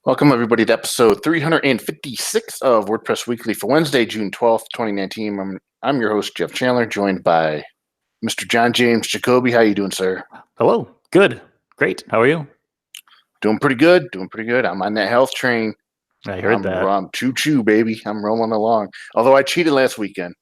Welcome, everybody, to episode 356 of WordPress Weekly for Wednesday, June 12th, 2019. I'm your host, Jeff Chandler, joined by Mr. John James Jacoby. How you doing, sir? Hello. Good. Great. How are you? Doing pretty good. I'm on that health train. I heard that. I'm choo-choo, baby. I'm rolling along. Although I cheated last weekend.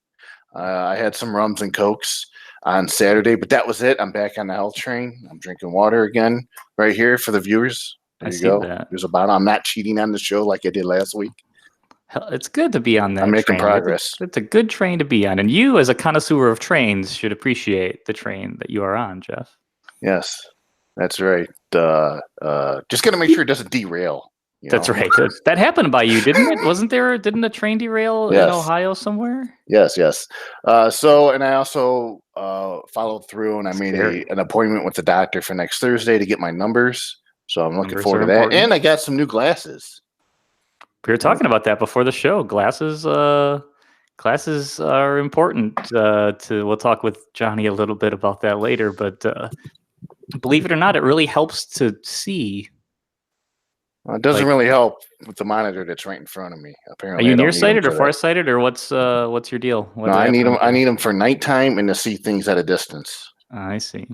I had some rums and cokes on Saturday, but that was it. I'm back on the health train. I'm drinking water again right here for the viewers. There you go. There's a bottle. I'm not cheating on the show like I did last week. It's good to be on that train. I'm making progress. It's a good train to be on. And you, as a connoisseur of trains, should appreciate the train that you are on, Jeff. Yes, that's right. Just got to make sure it doesn't derail. That's right. That happened by you, didn't it? Didn't a train derail in Ohio somewhere? Yes. And I also followed through, and I made an appointment with the doctor for next Thursday to get my numbers. So I'm looking forward to that. Important. And I got some new glasses. We were talking about that before the show. Glasses are important. We'll talk with Johnny a little bit about that later. But believe it or not, it really helps to see. Well, it doesn't really help with the monitor that's right in front of me. Apparently, are you nearsighted or farsighted, or what's your deal? No, I need them. I need them for nighttime and to see things at a distance. I see.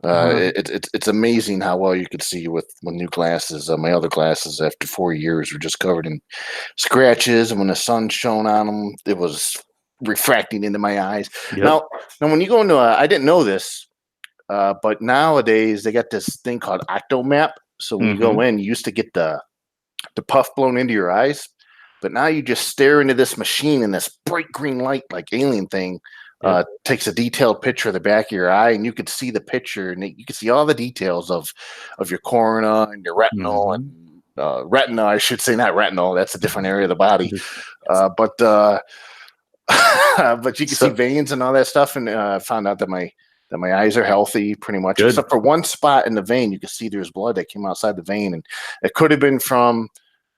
It's amazing how well you could see with new glasses. My other glasses, after 4 years, were just covered in scratches, and when the sun shone on them, it was refracting into my eyes. Yep. Now, when you go into, I didn't know this, but nowadays they got this thing called OctoMap. So when you go in, you used to get the puff blown into your eyes, but now you just stare into this machine, and this bright green light, like alien thing, takes a detailed picture of the back of your eye, and you could see the picture, and you can see all the details of your cornea and your retinal and retina. I should say not retinal. That's a different area of the body, but you can see veins and all that stuff. And I found out that my eyes are healthy pretty much. Good. Except for one spot in the vein. You can see there's blood that came outside the vein, and it could have been from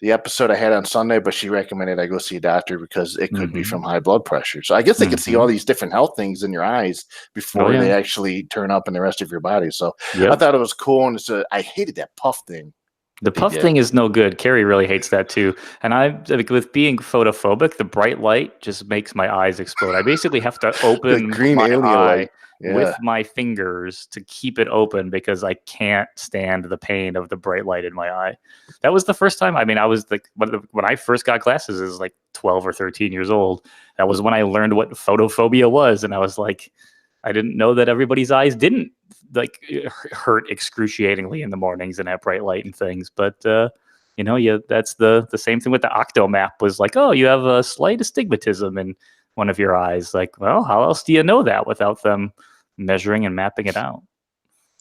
the episode I had on Sunday, but she recommended I go see a doctor because it could be from high blood pressure. So I guess they can see all these different health things in your eyes before they actually turn up in the rest of your body. So I thought it was cool, and I hated that puff thing. The puff thing is no good. Carrie really hates that too. And with being photophobic, the bright light just makes my eyes explode. I basically have to open my eye with my fingers to keep it open because I can't stand the pain of the bright light in my eye. That was the first time. I mean, I was when I first got glasses, is like 12 or 13 years old. That was when I learned what photophobia was, and I was like, I didn't know that everybody's eyes didn't hurt excruciatingly in the mornings and have bright light and things. But that's the same thing with the OctoMap. Was like, oh, you have a slight astigmatism in one of your eyes. Like, well, how else do you know that without them measuring and mapping it out?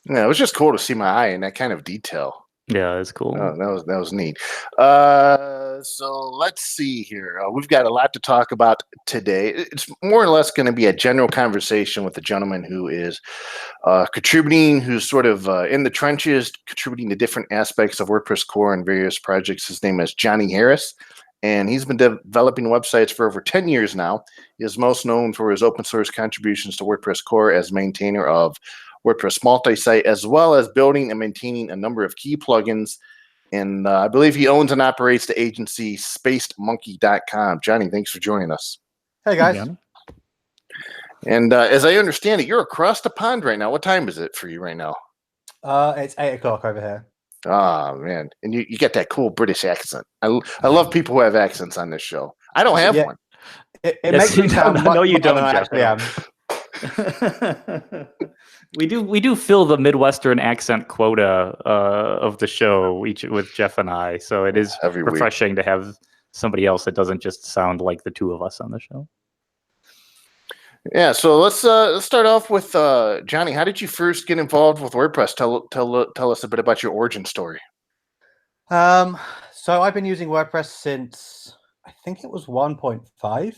Yeah, it was just cool to see my eye in that kind of detail. Yeah, it's cool. Oh, that was neat. So let's see here. We've got a lot to talk about today. It's more or less going to be a general conversation with a gentleman who is contributing, who's sort of in the trenches, contributing to different aspects of WordPress core and various projects. His name is Jonny Harris, and he's been developing websites for over 10 years now. He is most known for his open source contributions to WordPress core as maintainer of WordPress multi-site, as well as building and maintaining a number of key plugins. And I believe he owns and operates the agency spacedmonkey.com. Jonny, thanks for joining us. Hey, guys. Yeah. And as I understand it, you're across the pond right now. What time is it for you right now? It's 8 o'clock over here. Oh, man. And you get that cool British accent. I love people who have accents on this show. I don't have one. It makes me sound no, you don't, Jeff. We do fill the Midwestern accent quota of the show with Jeff and I, so it is refreshing to have somebody else that doesn't just sound like the two of us on the show. Yeah, so let's start off with Jonny. How did you first get involved with WordPress? Tell us a bit about your origin story. So I've been using WordPress since I think it was 1.5.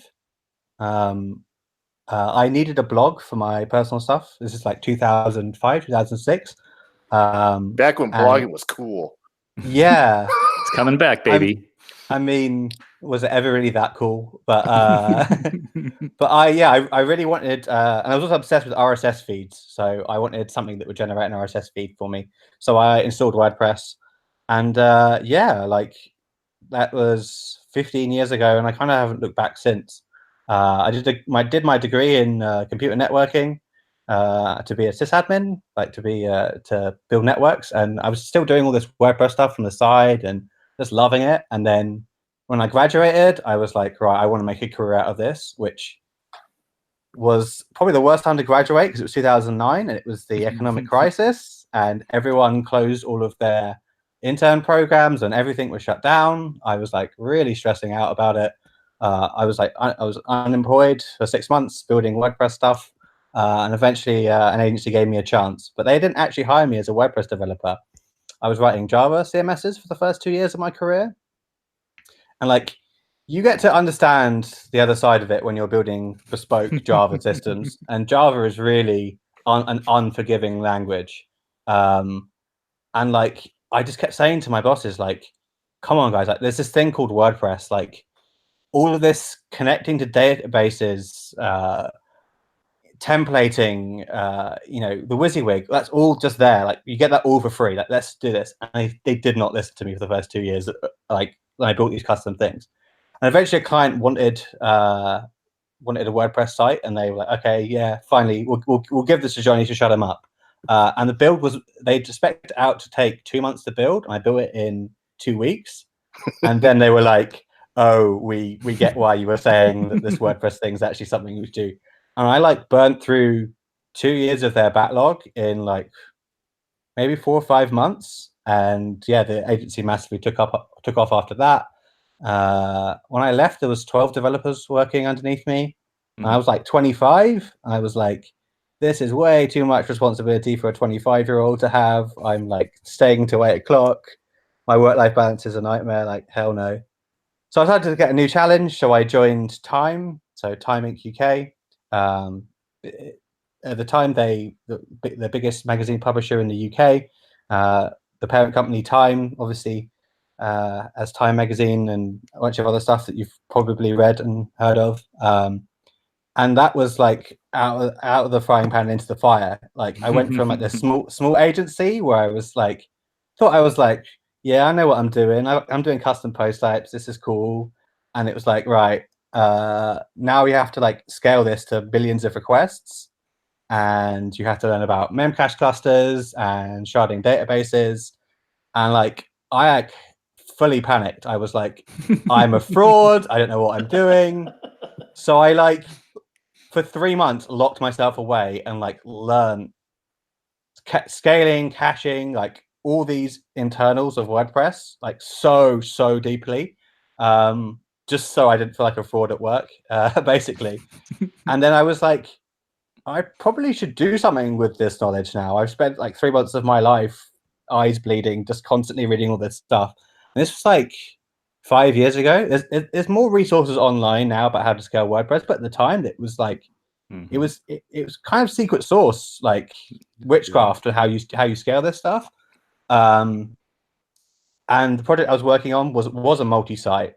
I needed a blog for my personal stuff. This is like 2005, 2006. Back when blogging was cool. Yeah. It's coming back, baby. I mean, was it ever really that cool? But I really wanted, and I was also obsessed with RSS feeds. So I wanted something that would generate an RSS feed for me. So I installed WordPress. And yeah, like that was 15 years ago, and I kind of haven't looked back since. I did my degree in computer networking to be a sysadmin, like to build networks, and I was still doing all this WordPress stuff from the side and just loving it. And then when I graduated, I was like, right, I want to make a career out of this, which was probably the worst time to graduate because it was 2009 and it was the economic crisis, and everyone closed all of their intern programs and everything was shut down. I was like really stressing out about it. I was unemployed for 6 months building WordPress stuff, and eventually an agency gave me a chance, but they didn't actually hire me as a WordPress developer. I was writing Java CMSs for the first 2 years of my career, and like you get to understand the other side of it when you're building bespoke Java systems, and Java is really an unforgiving language. And like I just kept saying to my bosses, like, come on guys, like there's this thing called WordPress, like all of this connecting to databases, templating, the WYSIWYG, that's all just there. Like you get that all for free. Like let's do this. And they did not listen to me for the first 2 years, like when I built these custom things. And eventually a client wanted a WordPress site, and they were like, okay, yeah, finally we'll give this to Jonny to shut him up. And the build was, they expected it out to take 2 months to build, and I built it in 2 weeks. And then they were like, oh, we get why you were saying that this WordPress thing is actually something we do. And I like burnt through 2 years of their backlog in like maybe 4 or 5 months. And yeah, the agency massively took off after that. When I left, there was 12 developers working underneath me. And I was like 25. I was like, this is way too much responsibility for a 25-year-old to have. I'm like staying till 8 o'clock. My work-life balance is a nightmare. Like, hell no. So I started to get a new challenge. So I joined Time. So Time Inc. UK. At the time, the biggest magazine publisher in the UK. The parent company Time, obviously, as Time Magazine and a bunch of other stuff that you've probably read and heard of. And that was like out of the frying pan into the fire. Like I went from like this small agency where I was like, thought I was like, yeah, I know what I'm doing. I'm doing custom post types. This is cool. And it was like, right, now we have to like scale this to billions of requests. And you have to learn about memcache clusters and sharding databases. And like, I like fully panicked. I was like, I'm a fraud. I don't know what I'm doing. So I like, for 3 months, locked myself away and like learned scaling, caching, like all these internals of WordPress, like so deeply, just so I didn't feel like a fraud at work, basically. And then I was like, I probably should do something with this knowledge now. I've spent like 3 months of my life, eyes bleeding, just constantly reading all this stuff. And this was like 5 years ago. There's more resources online now about how to scale WordPress, but at the time it was like, it was kind of secret sauce, like witchcraft, and how you scale this stuff. And the project I was working on was a multi-site.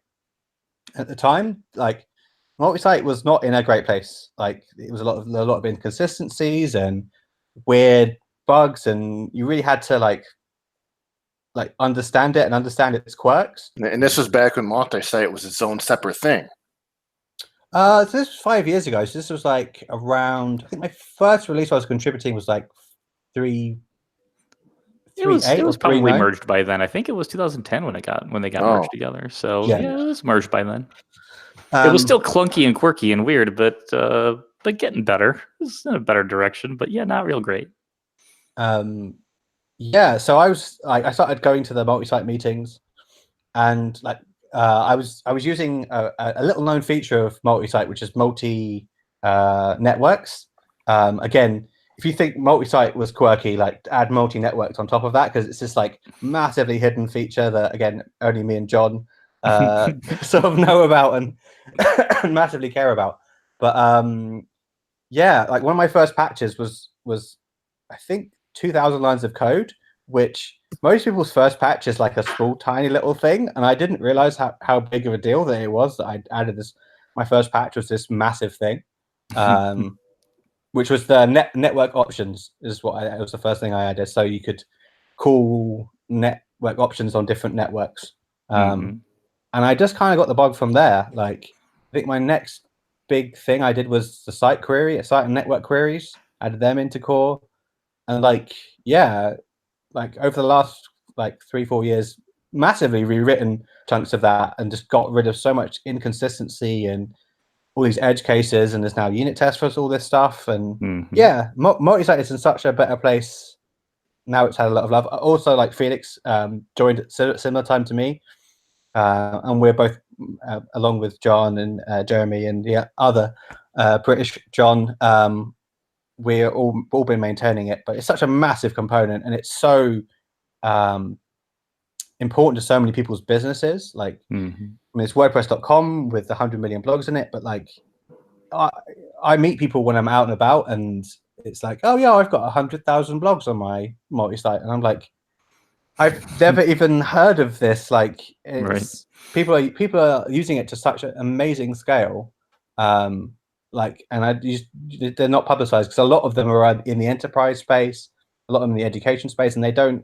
At the time, like multi-site was not in a great place. Like it was a lot of inconsistencies and weird bugs, and you really had to like understand it and understand its quirks. And this was back when multi-site was its own separate thing. So this was 5 years ago. So this was like around, I think my first release I was contributing was like 3. It was probably merged by then. I think it was 2010 when they got merged together. So yeah, it was merged by then. It was still clunky and quirky and weird, but getting better. It's in a better direction. But yeah, not real great. Yeah, so I started going to the multi-site meetings, and like I was using a little known feature of multi-site, which is multi networks. Again, if you think multi-site was quirky, like add multi-networks on top of that, because it's this like massively hidden feature that again only me and John sort of know about and massively care about. But yeah, like one of my first patches was I think 2,000 lines of code, which most people's first patch is like a small, tiny little thing. And I didn't realize how big of a deal that it was that I added this. My first patch was this massive thing, which was the network options is what it was the first thing I added. So you could call network options on different networks. And I just kind of got the bug from there. Like, I think my next big thing I did was the site and network queries. Added them into core, and like over the last 3-4 years, massively rewritten chunks of that, and just got rid of so much inconsistency and all these edge cases. And there's now unit tests for all this stuff. And multi-site is in such a better place now. It's had a lot of love. Also, like Felix joined at similar time to me, and we're both along with John and Jeremy and the other British John. We're all been maintaining it, but it's such a massive component, and it's so important to so many people's businesses. Like, I mean, it's WordPress.com with 100 million blogs in it, but like, I meet people when I'm out and about, and it's like, oh yeah, I've got 100,000 blogs on my multi-site, and I'm like, I've never even heard of this. Like, it's people are using it to such an amazing scale. They're not publicized because a lot of them are in the enterprise space, a lot of them in the education space, and they don't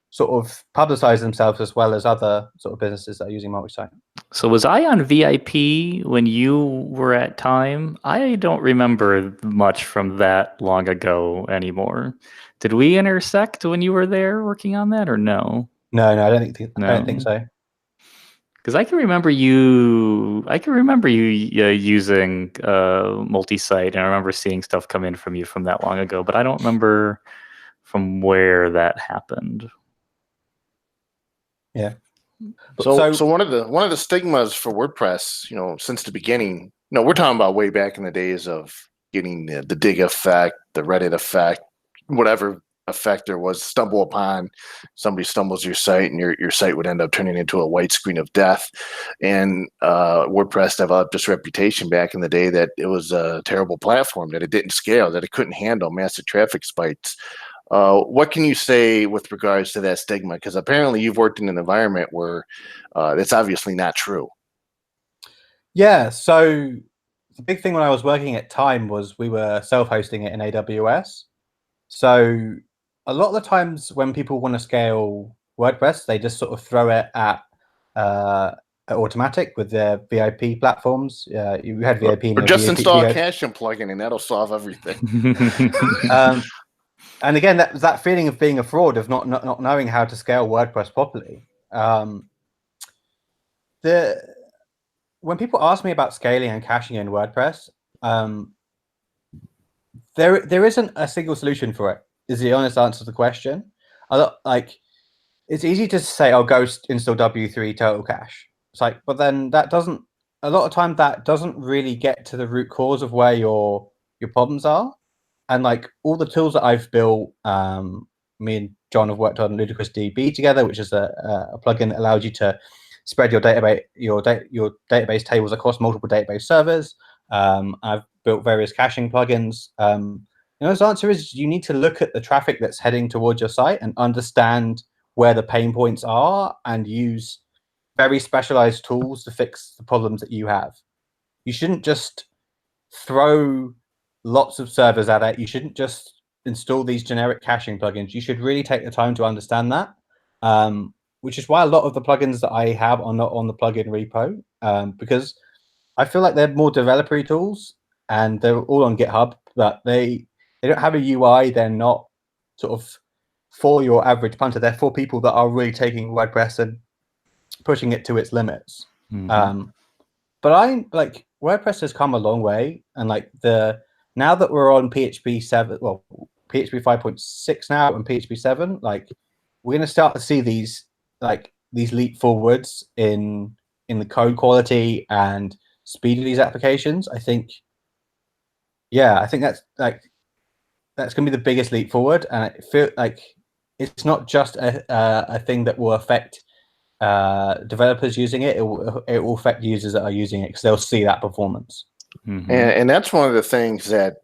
sort of publicize themselves as well as other sort of businesses that are using multi-site. So was I on VIP when you were at Time? I don't remember much from that long ago anymore. Did we intersect when you were there working on that, or no? No, I don't think so. Because I can remember you using multi-site, and I remember seeing stuff come in from you from that long ago, but I don't remember from where that happened. Yeah. So one of the stigmas for WordPress, since the beginning, we're talking about way back in the days of getting the dig effect, the Reddit effect, whatever effect there was, stumble upon, somebody stumbles your site, and your site would end up turning into a white screen of death. And WordPress developed this reputation back in the day that it was a terrible platform, that it didn't scale, that it couldn't handle massive traffic spikes. What can you say with regards to that stigma? Because apparently you've worked in an environment where that's obviously not true. Yeah, so the big thing when I was working at Time was we were self-hosting it in AWS. So a lot of the times when people want to scale WordPress, they just sort of throw it at Automatic with their VIP platforms. You had VIP. Or just install a caching plugin and that'll solve everything. And again, that feeling of being a fraud, of not knowing how to scale WordPress properly. When people ask me about scaling and caching in WordPress, there isn't a single solution for it, is the honest answer to the question. It's easy to say, oh, go install W3 Total Cache. It's like, but then a lot of time that doesn't really get to the root cause of where your problems are. And like all the tools that I've built, me and John have worked on Ludicrous DB together, which is a plugin that allows you to spread your database tables across multiple database servers. I've built various caching plugins. The answer is you need to look at the traffic that's heading towards your site and understand where the pain points are and use very specialized tools to fix the problems that you have. You shouldn't just throw lots of servers at it. You shouldn't just install these generic caching plugins. You should really take the time to understand that, which is why a lot of the plugins that I have are not on the plugin repo, because I feel like they're more developer tools and they're all on GitHub, but they don't have a UI. They're not sort of for your average punter. They're for people that are really taking WordPress and pushing it to its limits. But WordPress has come a long way, and now that we're on PHP 7, well, PHP 5.6 now and PHP 7, we're going to start to see these leap forwards in the code quality and speed of these applications. I think that's going to be the biggest leap forward, and I feel like it's not just a thing that will affect developers using it. It will affect users that are using it because they'll see that performance. And that's one of the things that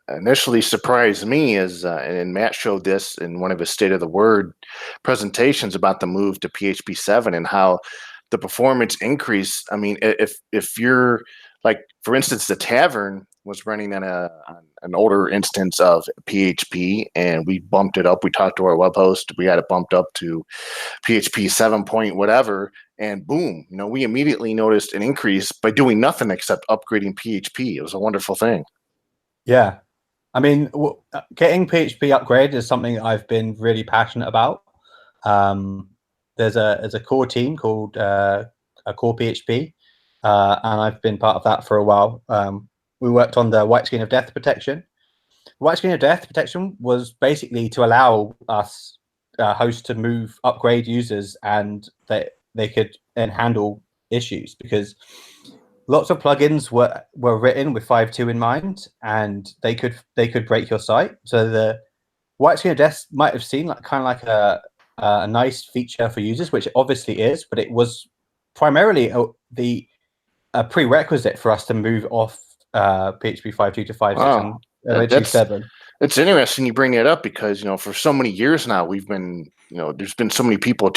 initially surprised me is, and Matt showed this in one of his State of the Word presentations about the move to PHP 7 and how the performance increase. I mean, if you're like, for instance, the Tavern, was running on an older instance of PHP, and we bumped it up. We talked to our web host. We had it bumped up to PHP 7 point whatever, and boom, we immediately noticed an increase by doing nothing except upgrading PHP. It was a wonderful thing. Yeah. I mean, getting PHP upgraded is something I've been really passionate about. There's a core team called a Core PHP, and I've been part of that for a while. We worked on the white screen of death protection. White screen of death protection was basically to allow us hosts to upgrade users, and they could then handle issues, because lots of plugins were written with 5.2 in mind, and they could break your site. So the white screen of death might have seemed like a nice feature for users, which it obviously is, but it was primarily a prerequisite for us to move off PHP 5.2 to 5.6 and eventually 7. It's interesting you bring that up, because for so many years now we've been there's been so many people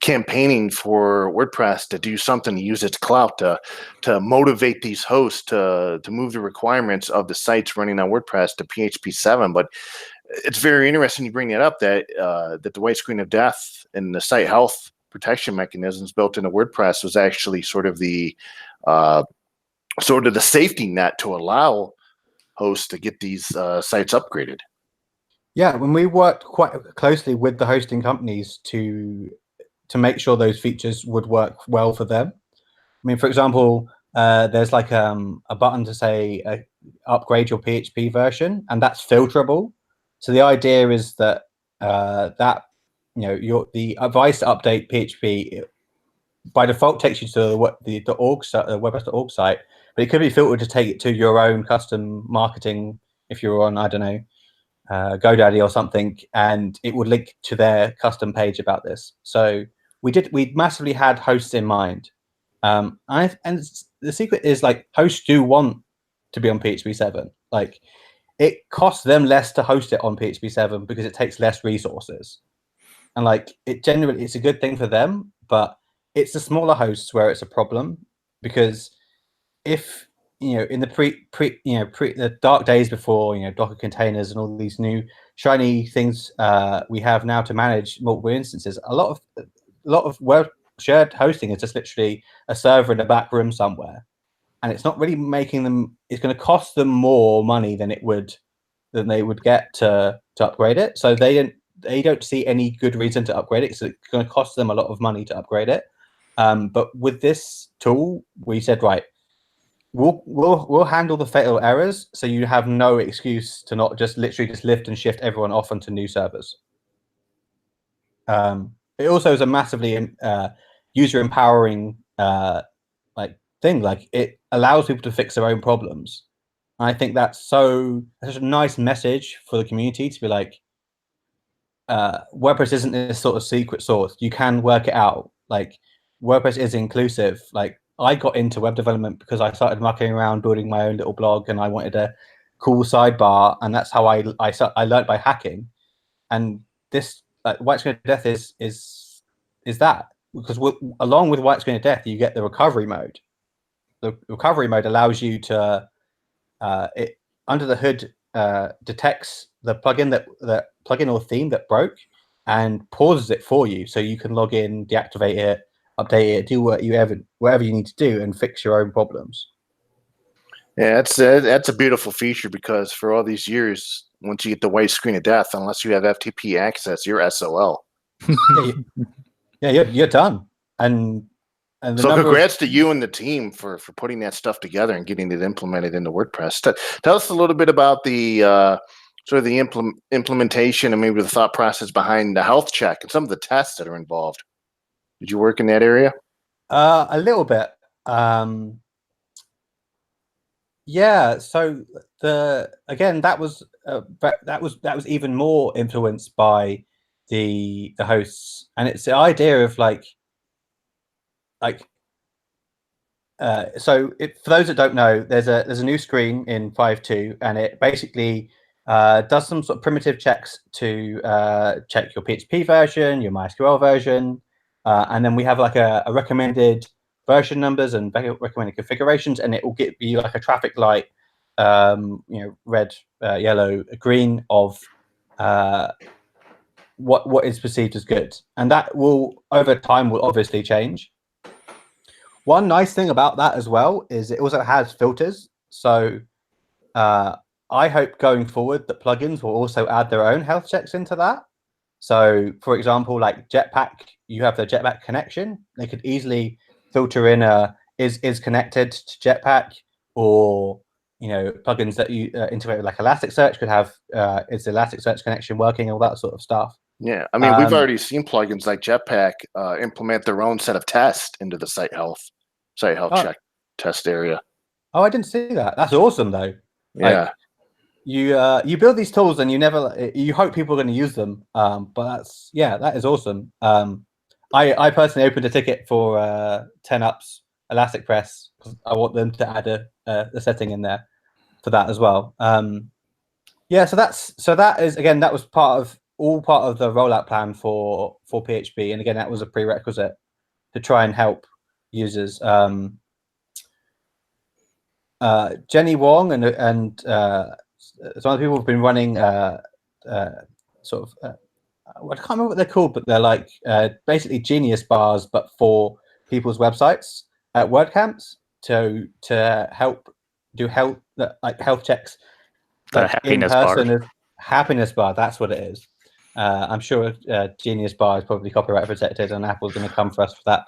campaigning for WordPress to do something, to use its clout to motivate these hosts to move the requirements of the sites running on WordPress to PHP 7. But it's very interesting you bring that up, that the white screen of death and the site health protection mechanisms built into WordPress was actually sort of the safety net to allow hosts to get these sites upgraded. Yeah, when we worked quite closely with the hosting companies to make sure those features would work well for them. I mean, for example, there's like a button to say upgrade your PHP version, and that's filterable. So the idea is that the advice to update PHP by default takes you to the WordPress.org site, but it could be filtered to take it to your own custom marketing if you're on, I don't know, GoDaddy or something, and it would link to their custom page about this. So we massively had hosts in mind, and the secret is, like, hosts do want to be on PHP 7. Like, it costs them less to host it on PHP 7 because it takes less resources, and like it's a good thing for them. But it's the smaller hosts where it's a problem, because if in the the dark days before Docker containers and all these new shiny things we have now to manage multiple instances, a lot of web shared hosting is just literally a server in a back room somewhere, and it's not really making them. It's going to cost them more money than they would get to upgrade it. So they don't see any good reason to upgrade it. So it's going to cost them a lot of money to upgrade it. But with this tool, we said, right, we'll handle the fatal errors, so you have no excuse to not just literally lift and shift everyone off onto new servers. It also is a massively user empowering thing. Like, it allows people to fix their own problems. And I think that's such a nice message for the community to be like, WordPress isn't this sort of secret sauce. You can work it out. Like, WordPress is inclusive. Like, I got into web development because I started mucking around building my own little blog, and I wanted a cool sidebar, and that's how I learned by hacking. And this white screen of death is that, because along with white screen of death, you get the recovery mode. The recovery mode allows you to it under the hood detects the plugin or theme that broke and pauses it for you, so you can log in, deactivate it, update it, do whatever you need to do, and fix your own problems. Yeah, that's a beautiful feature, because for all these years, once you get the white screen of death, unless you have FTP access, you're SOL. You're done. And so congrats to you and the team for putting that stuff together and getting it implemented into WordPress. Tell us a little bit about the sort of the implementation and maybe the thought process behind the health check and some of the tests that are involved. Did you work in that area? A little bit. Yeah. So that was even more influenced by the hosts, and it's the idea of so for those that don't know, there's a new screen in 5.2, and it basically does some sort of primitive checks to check your PHP version, your MySQL version, and then we have like a recommended version numbers and recommended configurations, and it will give you like a traffic light red, yellow, green of what is perceived as good, and that will over time will obviously change. One nice thing about that as well is it also has filters. So I hope going forward that plugins will also add their own health checks into that. So, for example, like Jetpack, you have the Jetpack connection. They could easily filter in is connected to Jetpack, or plugins that you integrate with like Elasticsearch could have is the Elasticsearch connection working, all that sort of stuff. Yeah, I mean, we've already seen plugins like Jetpack implement their own set of tests into the site health check test area. Oh, I didn't see that. That's awesome, though. Yeah. Like, you build these tools and you hope people are going to use them. But that is awesome. I personally opened a ticket for 10ups Elastic Press because I want them to add a setting in there for that as well. So that is, again, that was part of the rollout plan for PHP, and again that was a prerequisite to try and help users. Jenny Wong and some of the people have been running I can't remember what they're called, but they're like basically Genius bars, but for people's websites at WordCamps to help do health checks. The happiness bar. Happiness bar, that's what it is. I'm sure Genius bar is probably copyright protected, and Apple's going to come for us for that.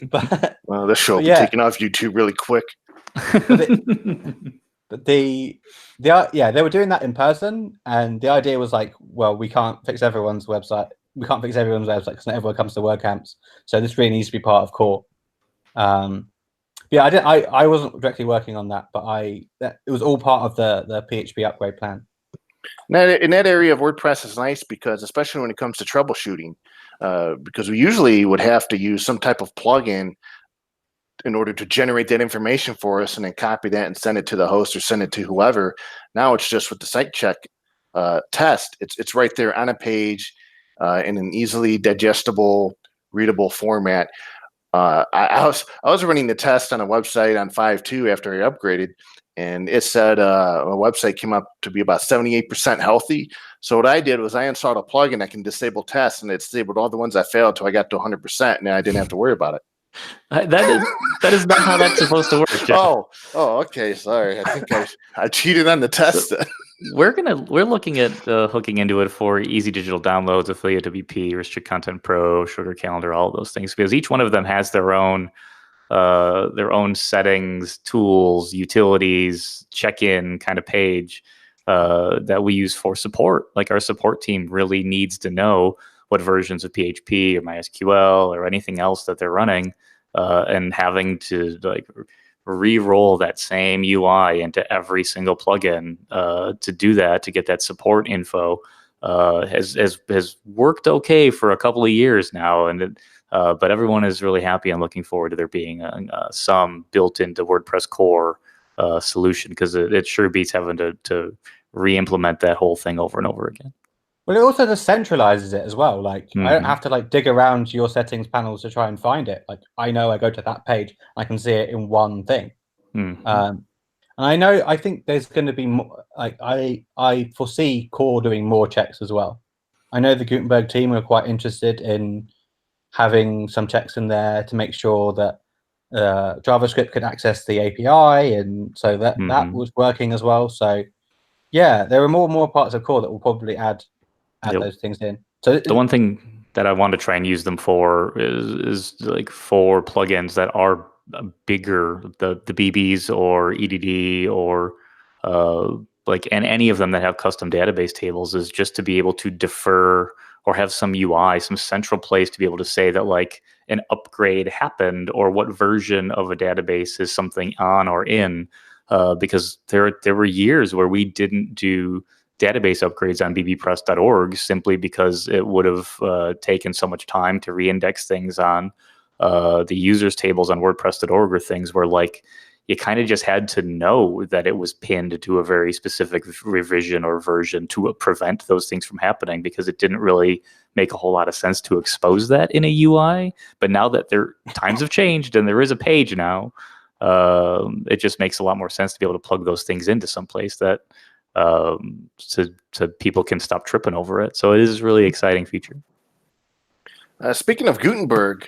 But well, this show will be taken off YouTube really quick. But they were doing that in person, and the idea was like, well, we can't fix everyone's website. We can't fix everyone's website because not everyone comes to WordCamps. So this really needs to be part of core. I wasn't directly working on that, but it was all part of the PHP upgrade plan. Now, in that area of WordPress is nice because, especially when it comes to troubleshooting, because we usually would have to use some type of plugin in order to generate that information for us and then copy that and send it to the host or send it to whoever. Now it's just with the site check test. It's right there on a page in an easily digestible, readable format. I was running the test on a website on 5.2 after I upgraded, and it said my website came up to be about 78% healthy. So what I did was I installed a plugin that can disable tests, and it disabled all the ones I failed till I got to 100%, and I didn't have to worry about it. That is not how that's supposed to work, Jeff. Oh, okay. Sorry, I think I cheated on the test. So we're looking at hooking into it for easy digital downloads, affiliate WP, restrict content pro, sugar calendar, all of those things, because each one of them has their own settings, tools, utilities, check-in kind of page that we use for support. Like our support team really needs to know what versions of PHP or MySQL or anything else that they're running, and having to like re-roll that same UI into every single plugin to do that, to get that support info has worked okay for a couple of years now, and but everyone is really happy and looking forward to there being some built into WordPress core solution, because it sure beats having to re-implement that whole thing over and over again. Well, it also just centralizes it as well. Like I don't have to like dig around your settings panels to try and find it. Like I know I go to that page, I can see it in one thing. And I think there's going to be more. Like I foresee core doing more checks as well. I know the Gutenberg team are quite interested in having some checks in there to make sure that JavaScript could access the API, and so that was working as well. So yeah, there are more and more parts of core that will probably add those things in. So the one thing that I want to try and use them for is like for plugins that are bigger, the BBs or EDD or and any of them that have custom database tables, is just to be able to defer or have some UI, some central place to be able to say that like an upgrade happened or what version of a database is something on or in, because there were years where we didn't do database upgrades on bbpress.org simply because it would have taken so much time to reindex things on the users tables on WordPress.org, or things where like you kind of just had to know that it was pinned to a very specific revision or version to prevent those things from happening, because it didn't really make a whole lot of sense to expose that in a UI. But now that times have changed and there is a page now, it just makes a lot more sense to be able to plug those things into someplace that so people can stop tripping over it. So it is a really exciting feature. Speaking of Gutenberg,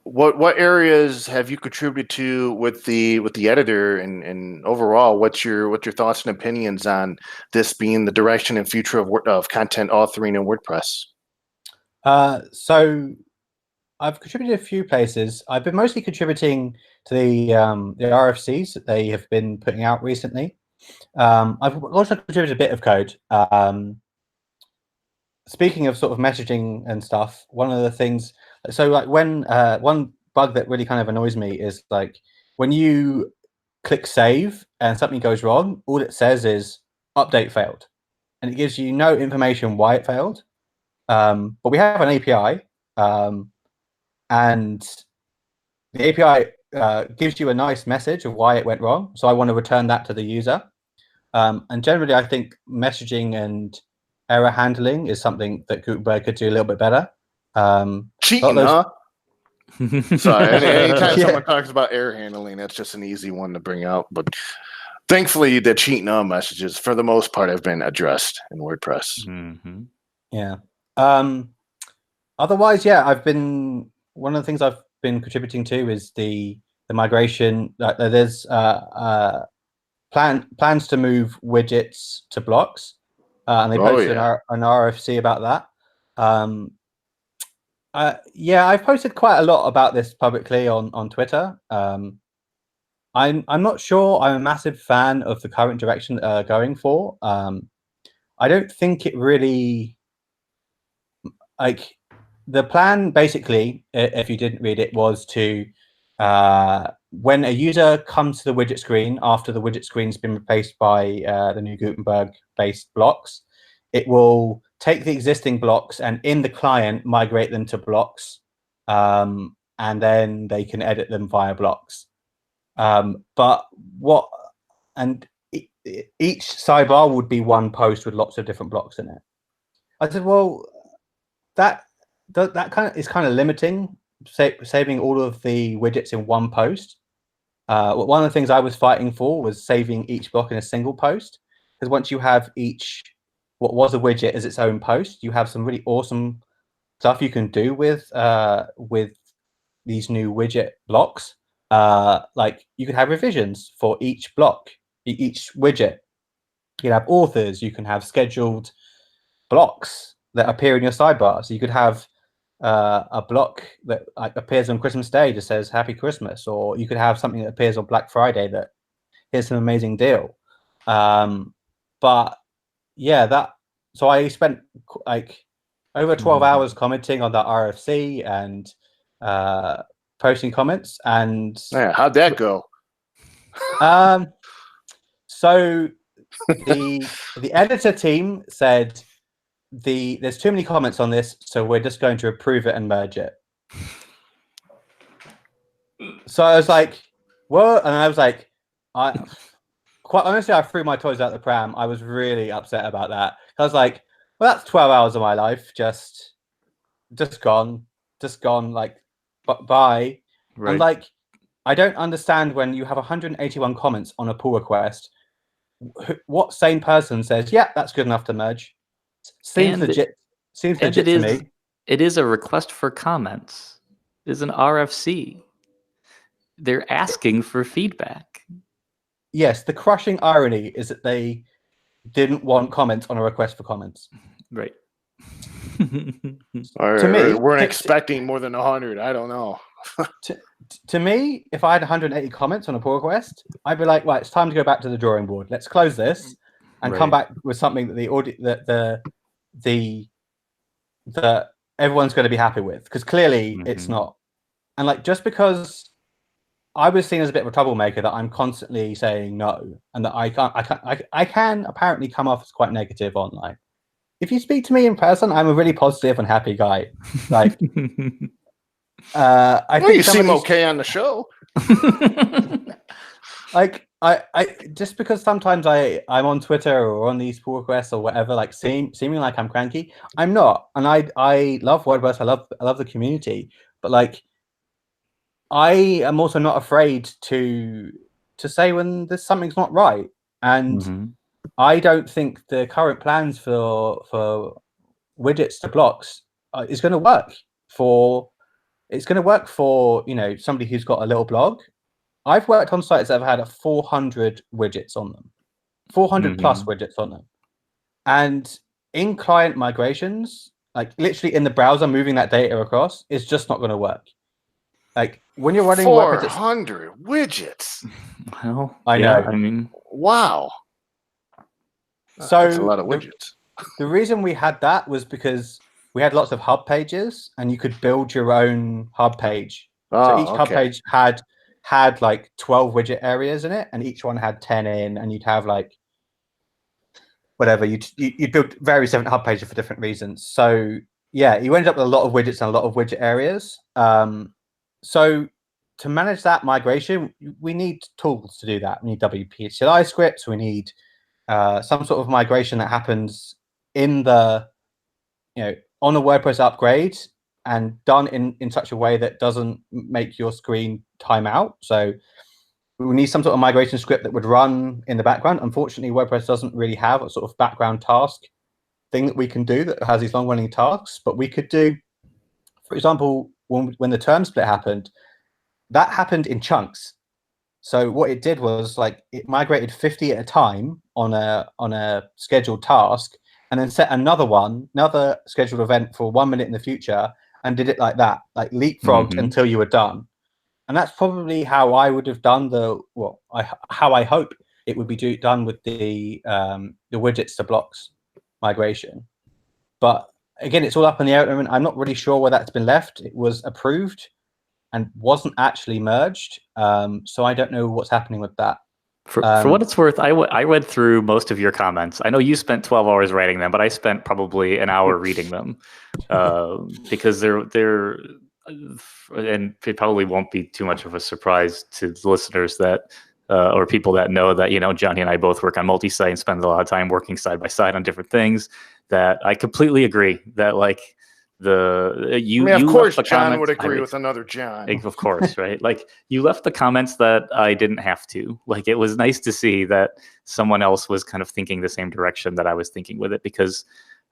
what areas have you contributed to with the editor, and overall, what's your thoughts and opinions on this being the direction and future of content authoring in WordPress? So I've contributed a few places. I've been mostly contributing to the RFCs that they have been putting out recently. I've also contributed a bit of code. Speaking of sort of messaging and stuff, one of the things, so like when one bug that really kind of annoys me is like when you click save and something goes wrong, all it says is update failed, and it gives you no information why it failed. But we have an API, and the API gives you a nice message of why it went wrong. So I want to return that to the user. And generally, I think messaging and error handling is something that Gutenberg could do a little bit better. Cheating, huh? Sorry, anytime someone talks about error handling, that's just an easy one to bring out. But thankfully, the cheating messages, for the most part, have been addressed in WordPress. Mm-hmm. Yeah. Otherwise, yeah, one of the things I've been contributing to is the migration. There's plans to move widgets to blocks, and they posted an RFC about that. Yeah, I've posted quite a lot about this publicly on Twitter. I'm not sure I'm a massive fan of the current direction that they're going for. I don't think it really, like, the plan basically, if you didn't read it, was to when a user comes to the widget screen after the widget screen's been replaced by the new Gutenberg-based blocks, it will take the existing blocks and in the client migrate them to blocks, and then they can edit them via blocks. Each sidebar would be one post with lots of different blocks in it. I said, well, that is kind of limiting, saving all of the widgets in one post. One of the things I was fighting for was saving each block in a single post, because once you have what was a widget as its own post, you have some really awesome stuff you can do with these new widget blocks. Like you could have revisions for each block, each widget. You can have authors, you can have scheduled blocks that appear in your sidebar. So you could have a block that appears on Christmas Day just says Happy Christmas, or you could have something that appears on Black Friday that here's an amazing deal. But yeah, so I spent like over 12 hours commenting on that RFC and posting comments. And yeah, how'd that go? So the editor team said there's too many comments on this, so we're just going to approve it and merge it. So I was like, what? And I was like, quite honestly, I threw my toys out the pram. I was really upset about that. I was like, well, that's 12 hours of my life just gone, like, bye. Right. And like, I don't understand when you have 181 comments on a pull request. What sane person says, yeah, that's good enough to merge? Seems legit to me. It is a request for comments. It is an RFC. They're asking for feedback. Yes, the crushing irony is that they didn't want comments on a request for comments. Right. To me, we're expecting more than 100. I don't know. To me, if I had 180 comments on a pull request, I'd be like, right, it's time to go back to the drawing board. Let's close this and come back with something that that everyone's going to be happy with, because clearly it's not. And like, just because I was seen as a bit of a troublemaker, that I'm constantly saying no, and that I can apparently come off as quite negative online. If you speak to me in person, I'm a really positive and happy guy. Like, I think you seem okay on the show. Like, I just because sometimes I'm on Twitter or on these pull requests or whatever, like seeming like I'm cranky, I'm not. And I love WordPress. I love the community, but like, I am also not afraid to say when there's something's not right, and I don't think the current plans for widgets to blocks is going to work for. It's going to work for somebody who's got a little blog. I've worked on sites that have had 400 widgets on them, 400 plus widgets on them, and in client migrations, like literally in the browser, moving that data across is just not going to work. Like when you're running 400 widgets. Well, I know. I mean, wow. So that's a lot of widgets. The reason we had that was because we had lots of hub pages, and you could build your own hub page. So each hub page had like 12 widget areas in it, and each one had 10 in, and you'd have like whatever you'd build various different hub pages for different reasons. So yeah, you ended up with a lot of widgets and a lot of widget areas. So to manage that migration, we need tools to do that. We need WPHCI scripts. We need some sort of migration that happens in the on a WordPress upgrade and done in such a way that doesn't make your screen time out. So we need some sort of migration script that would run in the background. Unfortunately, WordPress doesn't really have a sort of background task thing that we can do that has these long running tasks, but we could do, for example, when the term split happened, that happened in chunks. So what it did was like it migrated 50 at a time on a scheduled task, and then set another scheduled event for 1 minute in the future, and did it like that, like leapfrogged until you were done. And that's probably how I would have done how I hope it would be done with the widgets to blocks migration. But again, it's all up in the air. I'm not really sure where that's been left. It was approved and wasn't actually merged. So I don't know what's happening with that. For what it's worth, I read through most of your comments. I know you spent 12 hours writing them, but I spent probably an hour reading them because they're and it probably won't be too much of a surprise to listeners that or people that know that Jonny and I both work on multi-site and spend a lot of time working side by side on different things. That I completely agree that like. Of course, John would agree with another John. Of course, right? Like you left the comments that I didn't have to. Like it was nice to see that someone else was kind of thinking the same direction that I was thinking with it, because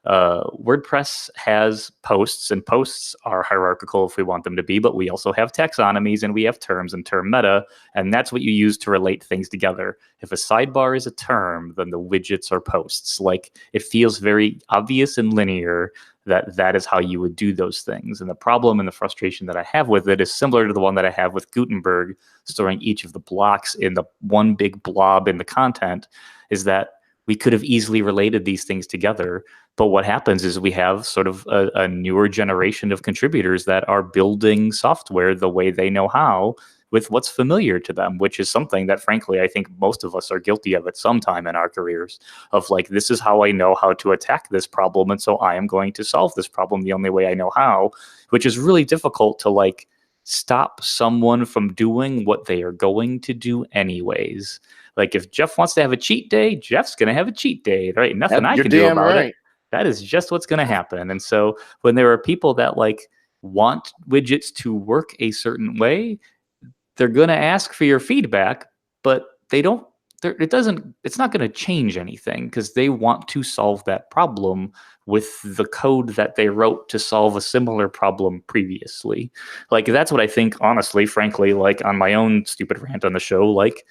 WordPress has posts, and posts are hierarchical if we want them to be, but we also have taxonomies and we have terms and term meta, and that's what you use to relate things together. If a sidebar is a term, then the widgets are posts. Like it feels very obvious and linear that is how you would do those things. And the problem and the frustration that I have with it is similar to the one that I have with Gutenberg storing each of the blocks in the one big blob in the content, is that we could have easily related these things together. But what happens is we have sort of a newer generation of contributors that are building software the way they know how, with what's familiar to them, which is something that, frankly, I think most of us are guilty of at some time in our careers, of like, this is how I know how to attack this problem, and so I am going to solve this problem the only way I know how, which is really difficult to like stop someone from doing what they are going to do anyways. Like if Jeff wants to have a cheat day, Jeff's going to have a cheat day, right? Nothing I can do about it. That is just what's going to happen. And so when there are people that like want widgets to work a certain way, they're going to ask for your feedback, but it's not going to change anything because they want to solve that problem with the code that they wrote to solve a similar problem previously. Like that's what I think, honestly, frankly, like on my own stupid rant on the show, like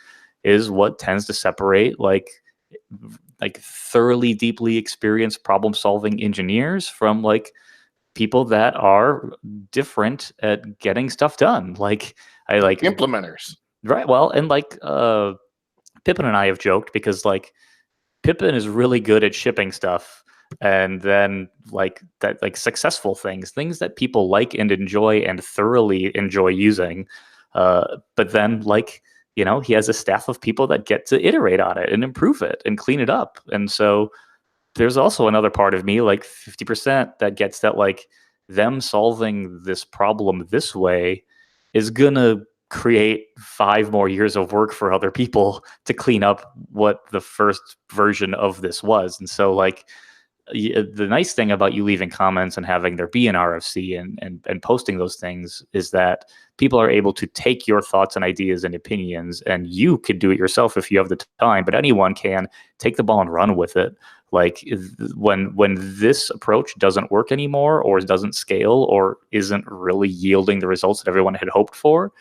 is what tends to separate like thoroughly, deeply experienced problem solving engineers from like people that are different at getting stuff done. Like I like implementers. Right. Well, and like Pippin and I have joked because like Pippin is really good at shipping stuff, and then like that, like successful things that people like and enjoy and thoroughly enjoy using. But then like, he has a staff of people that get to iterate on it and improve it and clean it up. And so there's also another part of me, like 50%, that gets that like them solving this problem this way is gonna create 5 more years of work for other people to clean up what the first version of this was. And so like the nice thing about you leaving comments and having there be an RFC and posting those things is that people are able to take your thoughts and ideas and opinions, and you could do it yourself if you have the time, but anyone can take the ball and run with it. Like when this approach doesn't work anymore, or doesn't scale, or isn't really yielding the results that everyone had hoped for,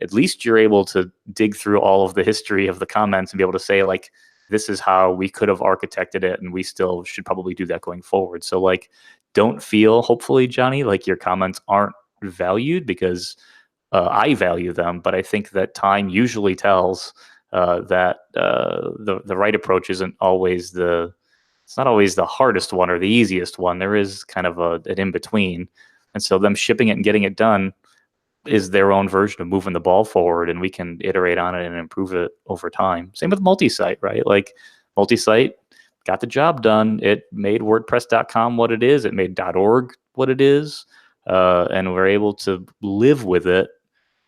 at least you're able to dig through all of the history of the comments and be able to say, like, this is how we could have architected it, and we still should probably do that going forward. So, like, don't feel, hopefully, Jonny, like your comments aren't valued, because I value them, but I think that time usually tells that the right approach isn't always it's not always the hardest one or the easiest one. There is kind of an in between, and so them shipping it and getting it done is their own version of moving the ball forward, and we can iterate on it and improve it over time. Same with multi-site, right? Like, multi-site got the job done. It made WordPress.com what it is. It made .org what it is, and we're able to live with it.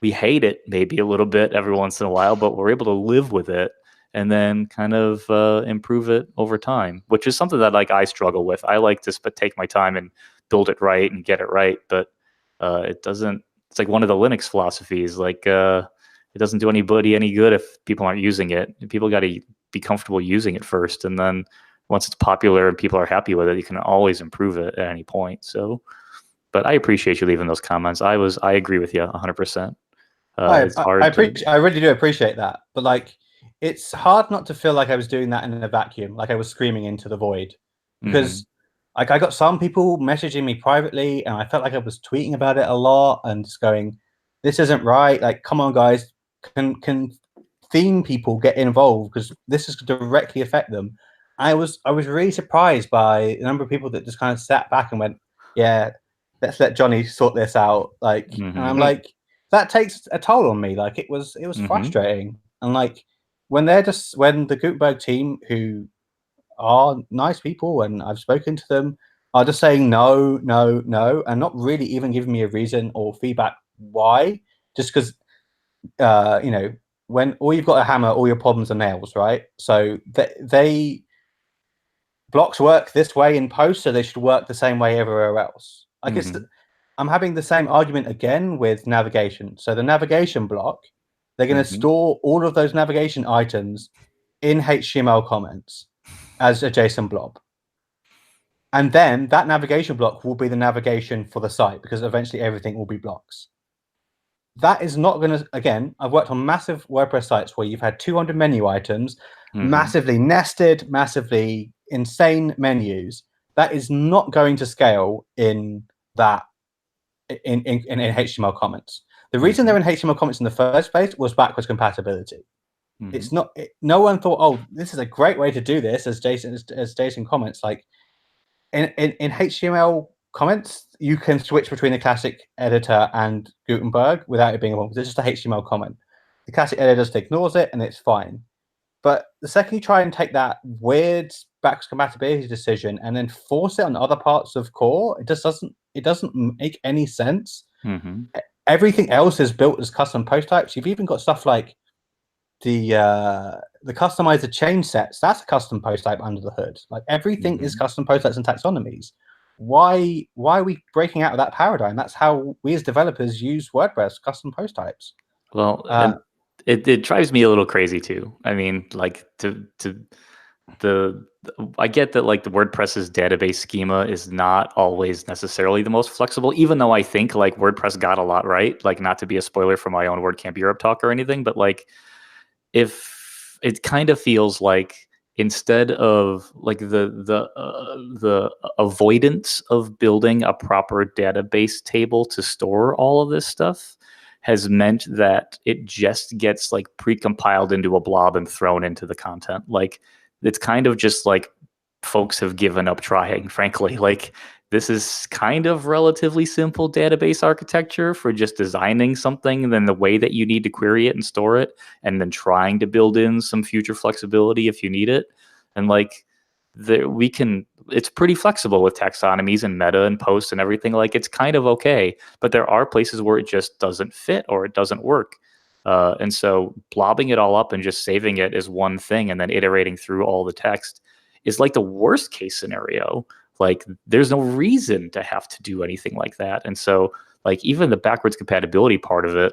We hate it maybe a little bit every once in a while, but we're able to live with it and then kind of improve it over time, which is something that, like, I struggle with. I like to take my time and build it right and get it right, but it doesn't. It's like one of the Linux philosophies. Like, it doesn't do anybody any good if people aren't using it. People got to be comfortable using it first, and then once it's popular and people are happy with it, you can always improve it at any point. So, but I appreciate you leaving those comments. I agree with you 100%. It's hard. I really do appreciate that, but like, it's hard not to feel like I was doing that in a vacuum, like I was screaming into the void, because like, I got some people messaging me privately, and I felt like I was tweeting about it a lot and just going, "This isn't right. Like, come on, guys, can theme people get involved, because this is directly affect them." I was really surprised by the number of people that just kind of sat back and went, "Yeah, let's let Jonny sort this out." Like, and I'm like, that takes a toll on me. Like, it was frustrating, and like, when the Gutenberg team, who are nice people and I've spoken to them, are just saying no, no, no, and not really even giving me a reason or feedback why, just because when all you've got a hammer, all your problems are nails, right? So they blocks work this way in post, so they should work the same way everywhere else. Like, I'm having the same argument again with navigation. So the navigation block, they're going to store all of those navigation items in HTML comments as a JSON blob. And then that navigation block will be the navigation for the site, because eventually everything will be blocks. That is not going to, again, I've worked on massive WordPress sites where you've had 200 menu items, massively nested, massively insane menus. That is not going to scale in HTML comments. The reason they're in HTML comments in the first place was backwards compatibility. It's not. No one thought, "Oh, this is a great way to do this," as JSON comments. Like, in HTML comments, you can switch between the classic editor and Gutenberg without it being a problem, because it's just a HTML comment. The classic editor just ignores it, and it's fine. But the second you try and take that weird backwards compatibility decision and then force it on other parts of core, it doesn't make any sense. Everything else is built as custom post types. You've even got stuff like the customizer change sets. That's a custom post type under the hood. Like, everything is custom post types and taxonomies. Why are we breaking out of that paradigm? That's how we as developers use WordPress, custom post types. Well, it drives me a little crazy too. I mean, like, I get that, like, the WordPress's database schema is not always necessarily the most flexible, even though I think, like, WordPress got a lot right. Like, not to be a spoiler for my own WordCamp Europe talk or anything, but like, if it kind of feels like, instead of, like, the avoidance of building a proper database table to store all of this stuff has meant that it just gets, like, precompiled into a blob and thrown into the content. Like, it's kind of just like folks have given up trying, frankly. Like, this is kind of relatively simple database architecture for just designing something, and then the way that you need to query it and store it, and then trying to build in some future flexibility if you need it. And like, it's pretty flexible with taxonomies and meta and posts and everything. Like, it's kind of okay, but there are places where it just doesn't fit or it doesn't work. And so blobbing it all up and just saving it as one thing and then iterating through all the text is like the worst case scenario. Like, there's no reason to have to do anything like that. And so, like, even the backwards compatibility part of it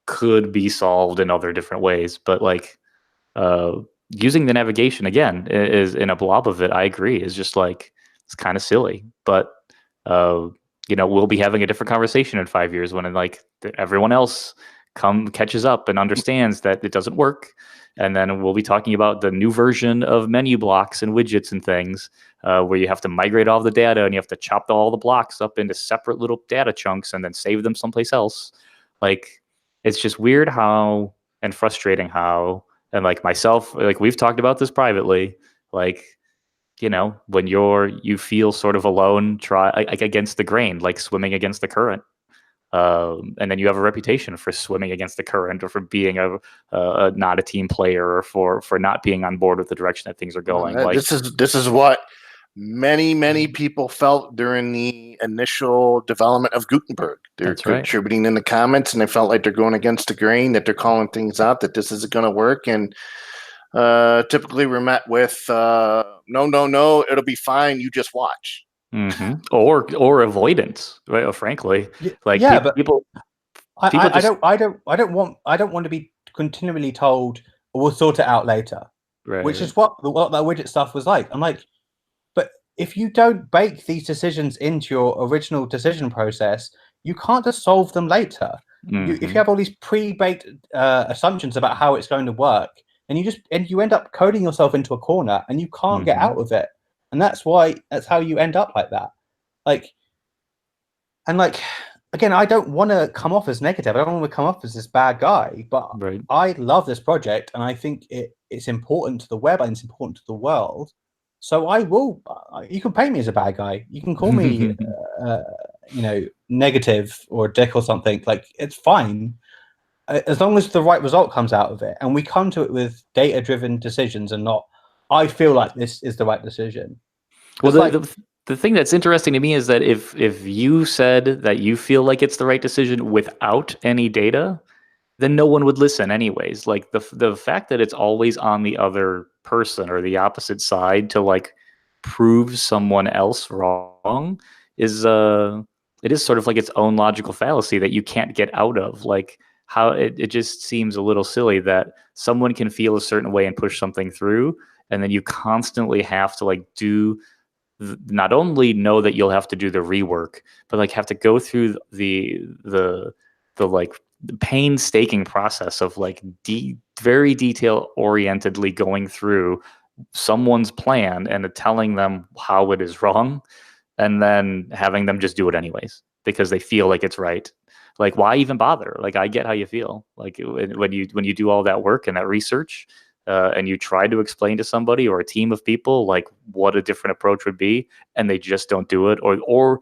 could be solved in other different ways. But like, using the navigation again is in a blob of it. I agree. Is just like, it's kind of silly, but we'll be having a different conversation in 5 years when like everyone else catches up and understands that it doesn't work. And then we'll be talking about the new version of menu blocks and widgets and things, where you have to migrate all the data and you have to chop all the blocks up into separate little data chunks and then save them someplace else. Like, it's just weird how, and frustrating how, and like myself, like we've talked about this privately, like, when you feel sort of alone, like against the grain, like swimming against the current. And then you have a reputation for swimming against the current, or for being not a team player, or for not being on board with the direction that things are going. Like, this is what many people felt during the initial development of Gutenberg. They're contributing in the comments, and they felt like they're going against the grain, that they're calling things out, that this isn't going to work. And typically we're met with no, it'll be fine, you just watch. Mm-hmm. Or avoidance, right? Frankly, like, people. I don't want to be continually told, we'll sort it out later, right? Which is what that widget stuff was like. I'm like, but if you don't bake these decisions into your original decision process, you can't just solve them later. Mm-hmm. If you have all these pre-baked assumptions about how it's going to work, and you end up coding yourself into a corner, and you can't get out of it. And that's how you end up like that. Again, I don't want to come off as negative. I don't want to come off as this bad guy, but I love this project, and I think it's important to the web and it's important to the world. So I will. You can paint me as a bad guy. You can call me, negative or a dick or something. Like, it's fine, as long as the right result comes out of it, and we come to it with data-driven decisions, and not, I feel like this is the right decision. Well, the thing that's interesting to me is that if you said that you feel like it's the right decision without any data, then no one would listen anyways. Like, the fact that it's always on the other person or the opposite side to like prove someone else wrong is it is sort of like its own logical fallacy that you can't get out of. Like, how it just seems a little silly that someone can feel a certain way and push something through, and then you constantly have to like not only know that you'll have to do the rework, but like have to go through the like the painstaking process of like very detail orientedly going through someone's plan and telling them how it is wrong, and then having them just do it anyways because they feel like it's right. Like, why even bother? Like, I get how you feel. Like, when you do all that work and that research, and you try to explain to somebody or a team of people like what a different approach would be, and they just don't do it, or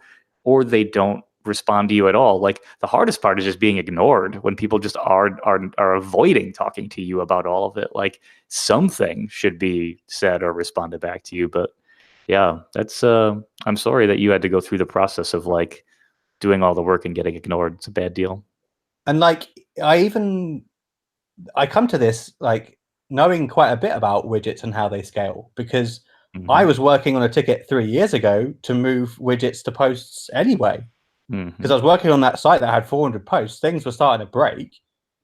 they don't respond to you at all. Like, the hardest part is just being ignored when people just are avoiding talking to you about all of it. Like, something should be said or responded back to you. But yeah, that's I'm sorry that you had to go through the process of like doing all the work and getting ignored. It's a bad deal. And like, I come to this like knowing quite a bit about widgets and how they scale, because I was working on a ticket 3 years ago to move widgets to posts anyway, because I was working on that site that had 400 posts. Things were starting to break.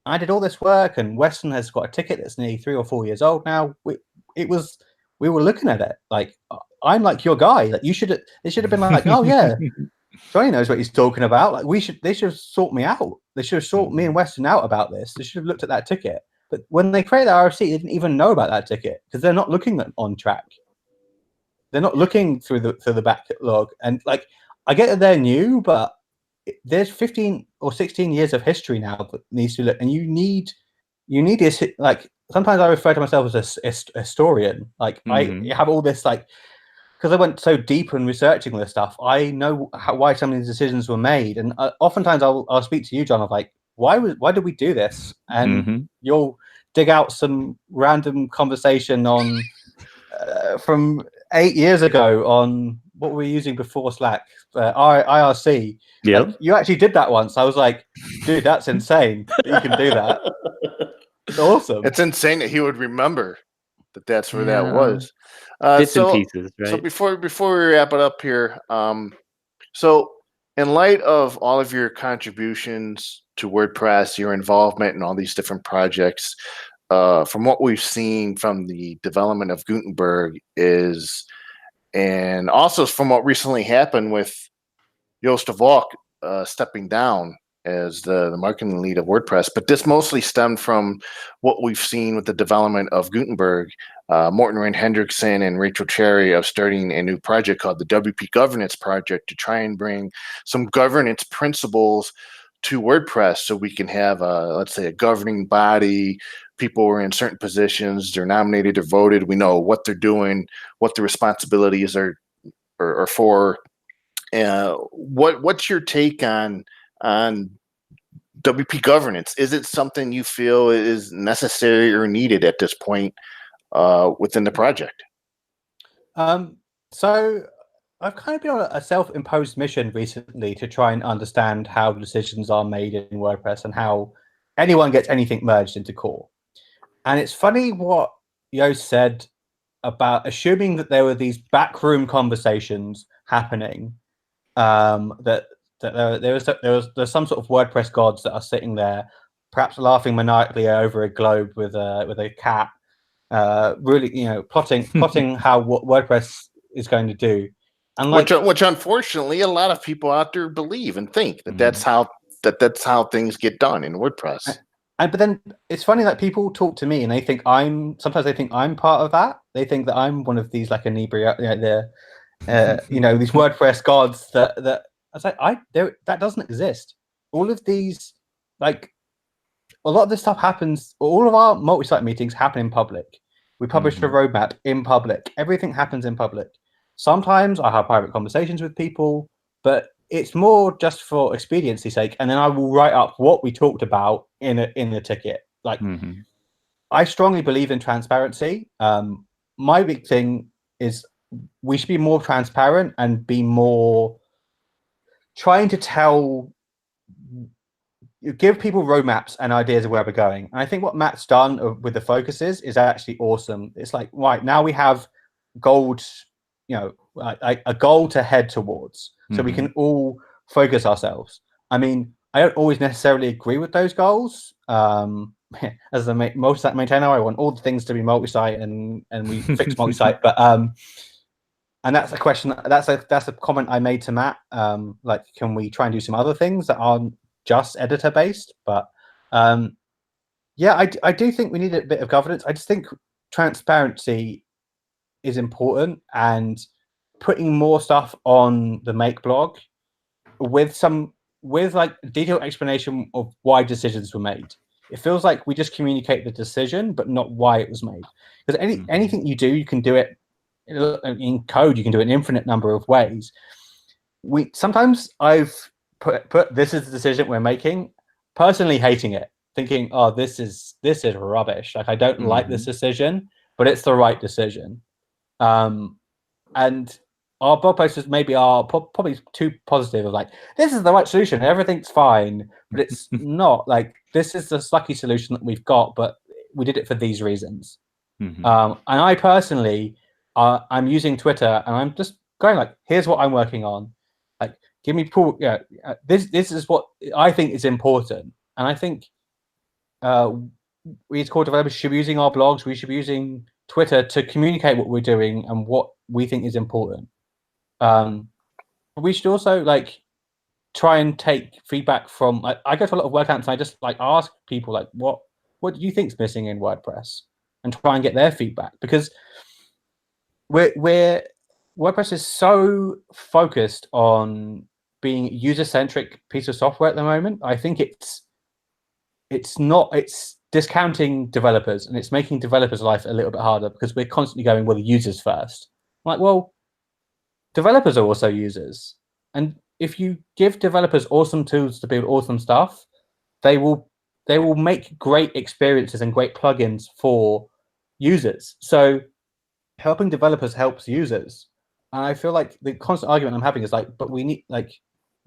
I did all this work, and Weston has got a ticket that's nearly 3 or 4 years old now. We were looking at it like, I'm like your guy. Like, it should have been like, oh yeah, Jonny knows what he's talking about. Like, they should have sorted me out. They should have sorted me and Weston out about this. They should have looked at that ticket. But when they created the RFC, they didn't even know about that ticket because they're not looking on track. They're not looking through the backlog. And like, I get that they're new, but there's 15 or 16 years of history now that needs to look. And you need this. Like, sometimes I refer to myself as a historian. Like, I have all this, like, because I went so deep in researching all this stuff, I know why some of these decisions were made. And oftentimes I'll speak to you, John, of like, why did we do this? And you'll dig out some random conversation on from 8 years ago on what we were using before Slack, IRC. Yeah, like, you actually did that once. I was like, dude, that's insane that you can do that. It's awesome. It's insane that he would remember that's where that was. Bits and pieces, right? So before we wrap it up here, so in light of all of your contributions to WordPress, your involvement in all these different projects, from what we've seen from the development of Gutenberg and also from what recently happened with Joost de Valk stepping down as the marketing lead of WordPress, but this mostly stemmed from what we've seen with the development of Gutenberg. Morten Rand Hendrickson and Rachel Cherry are starting a new project called the WP Governance Project to try and bring some governance principles to WordPress so we can have, let's say, a governing body. People are in certain positions, they're nominated or voted. We know what they're doing, what the responsibilities are for. What's your take on WP governance? Is it something you feel is necessary or needed at this point within the project? So I've kind of been on a self-imposed mission recently to try and understand how decisions are made in WordPress and how anyone gets anything merged into core. And it's funny what Joost said about assuming that there were these backroom conversations happening, that there's some sort of WordPress gods that are sitting there, perhaps laughing maniacally over a globe with a cat, really, plotting how what WordPress is going to do, and which unfortunately a lot of people out there believe and think that that's how things get done in WordPress. But then it's funny that people talk to me and they think sometimes they think I'm part of that. They think that I'm one of these like inebriate, these WordPress gods that I was like, that doesn't exist. All of these, like, a lot of this stuff happens. All of our multi-site meetings happen in public. We publish the roadmap in public. Everything happens in public. Sometimes I have private conversations with people, but it's more just for expediency's sake. And then I will write up what we talked about in the ticket. Like, I strongly believe in transparency. My big thing is we should be more transparent and be more trying to give people roadmaps and ideas of where we're going. And I think what Matt's done with the focuses is actually awesome. It's like, right, now we have gold, a goal to head towards, so we can all focus ourselves. I mean, I don't always necessarily agree with those goals. As a multi-site maintainer, I want all the things to be multi-site and we fix multi-site, but and that's a question. That's a comment I made to Matt. Like, can we try and do some other things that aren't just editor based? But yeah, I do think we need a bit of governance. I just think transparency is important, and putting more stuff on the Make blog with like detailed explanation of why decisions were made. It feels like we just communicate the decision, but not why it was made. Because anything you do, you can do it in code. You can do it an infinite number of ways. Sometimes I've put this is the decision we're making, personally hating it, thinking, oh, this is rubbish. Like, I don't like this decision, but it's the right decision. And our blog posters maybe are probably too positive of like, this is the right solution, everything's fine, but it's not. Like, this is the sucky solution that we've got, but we did it for these reasons. And I personally, I'm using Twitter and I'm just going like, here's what I'm working on. Like, give me this is what I think is important. And I think we as core developers should be using our blogs. We should be using Twitter to communicate what we're doing and what we think is important. We should also like try and take feedback from. Like, I go to a lot of WordCamps and I just like ask people like, what do you think's missing in WordPress, and try and get their feedback, because WordPress is so focused on being user-centric piece of software at the moment. I think it's discounting developers, and it's making developers' life a little bit harder because we're constantly going, well, the users first. I'm like, well, developers are also users, and if you give developers awesome tools to build awesome stuff, they will make great experiences and great plugins for users. So helping developers helps users. And I feel like the constant argument I'm having is like, but we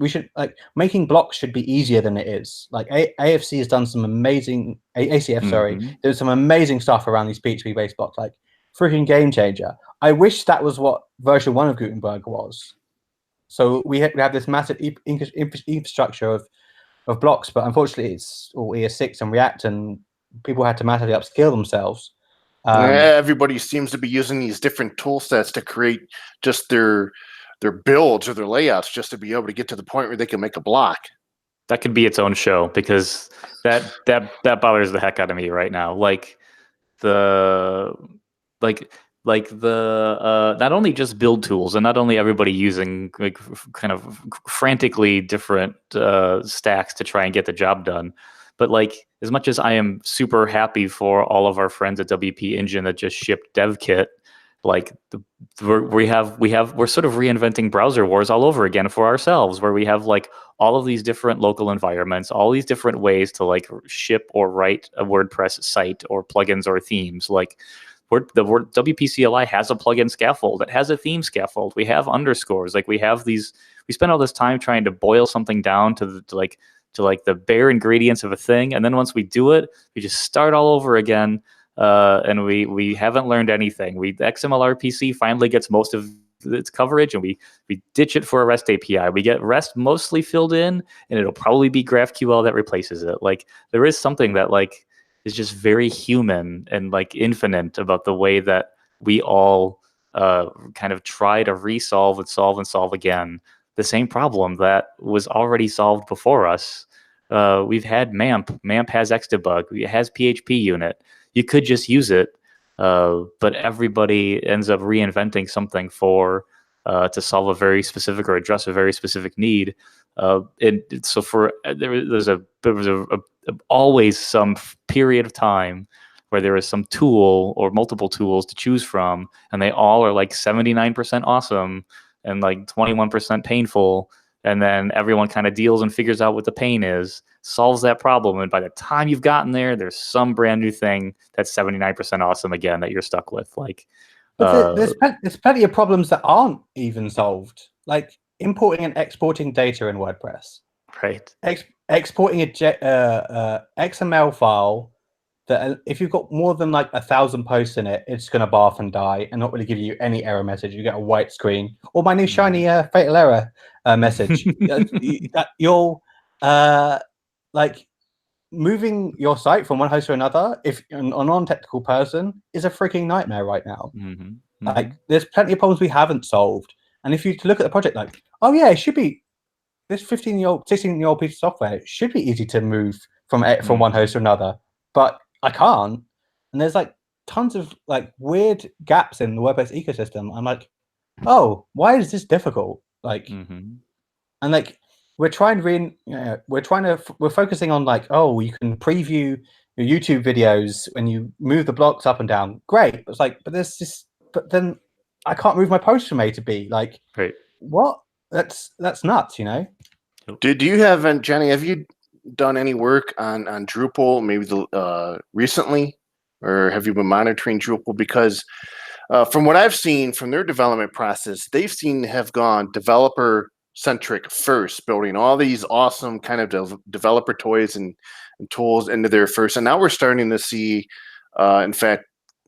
should like, making blocks should be easier than it is. Like AFC has done some amazing ACF, sorry, there's some amazing stuff around these PHP based blocks. Like, freaking game changer. I wish that was what version 1 of Gutenberg was. So we have this massive infrastructure of blocks, but unfortunately it's all ES6 and React, and people had to massively upskill themselves. Everybody seems to be using these different tool sets to create just their builds or their layouts just to be able to get to the point where they can make a block. That could be its own show, because that bothers the heck out of me right now. Like the not only just build tools, and not only everybody using like kind of frantically different stacks to try and get the job done, but like as much as I am super happy for all of our friends at WP Engine that just shipped DevKit, like we're sort of reinventing browser wars all over again for ourselves, where we have like all of these different local environments, all these different ways to like ship or write a WordPress site or plugins or themes. Like the WP CLI has a plugin scaffold, it has a theme scaffold, we have underscores, like we spend all this time trying to boil something down to the bare ingredients of a thing, and then once we do it, we just start all over again. And we haven't learned anything. XML RPC finally gets most of its coverage, and we ditch it for a REST API. We get REST mostly filled in, and it'll probably be GraphQL that replaces it. Like there is something that like is just very human and like infinite about the way that we all kind of try to resolve and solve again the same problem that was already solved before us. We've had MAMP. MAMP has Xdebug. It has PHP unit. You could just use it, but everybody ends up reinventing something to solve a very specific or address a very specific need. And so there was always some period of time where there is some tool or multiple tools to choose from, and they all are like 79% awesome and like 21% painful. And then everyone kind of deals and figures out what the pain is, solves that problem, and by the time you've gotten there, there's some brand new thing that's 79% awesome again that you're stuck with. Like, but there's plenty of problems that aren't even solved, like importing and exporting data in WordPress. Right. Exporting a XML file that if you've got more than like 1,000 posts in it, it's going to barf and die and not really give you any error message. You get a white screen or my new shiny fatal error message. You'll like moving your site from one host to another, if a non-technical person, is a freaking nightmare right now. Mm-hmm. Mm-hmm. Like there's plenty of problems we haven't solved. And if you look at the project like, oh yeah, it should be this 15-year-old, 16-year-old piece of software, it should be easy to move from one host to another. But I can't. And there's like tons of like weird gaps in the WordPress ecosystem. I'm like, oh, why is this difficult? Like, and like we're focusing on like, oh, you can preview your YouTube videos when you move the blocks up and down. Great. It's like, but then I can't move my post from A to B. Like, right. What? That's nuts, you know. Do you have, Jonny? Have you done any work on Drupal maybe recently, or have you been monitoring Drupal? Because from what I've seen from their development process, they've seen to have gone developer centric first, building all these awesome kind of developer toys and tools into their first, and now we're starting to see, in fact,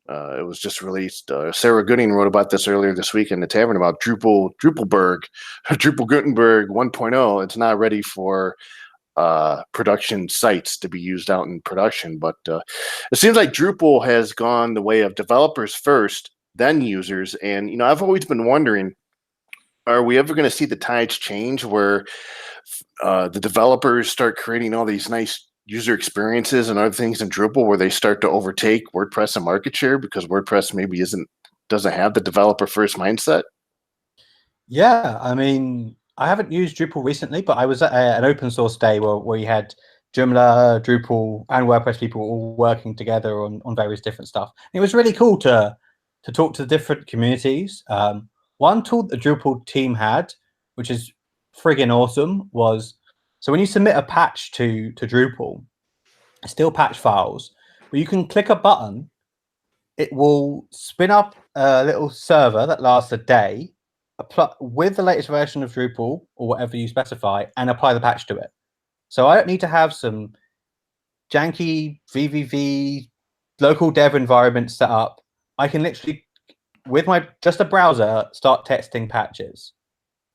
it was just released. Sarah Gooding wrote about this earlier this week in the Tavern about Drupal Gutenberg 1.0. It's not ready for production sites to be used out in production, but it seems like Drupal has gone the way of developers first, then users. And I've always been wondering, are we ever going to see the tides change where the developers start creating all these nice user experiences and other things in Drupal where they start to overtake WordPress and market share because WordPress maybe doesn't have the developer first mindset? Yeah, I mean, I haven't used Drupal recently, but I was at an open source day where you had Joomla, Drupal, and WordPress people all working together on various different stuff. And it was really cool to talk to the different communities. One tool the Drupal team had, which is friggin' awesome, was so when you submit a patch to Drupal, still patch files, but you can click a button, it will spin up a little server that lasts a day, with the latest version of Drupal or whatever you specify, and apply the patch to it. So I don't need to have some janky VVV local dev environment set up. I can literally, with just a browser, start testing patches.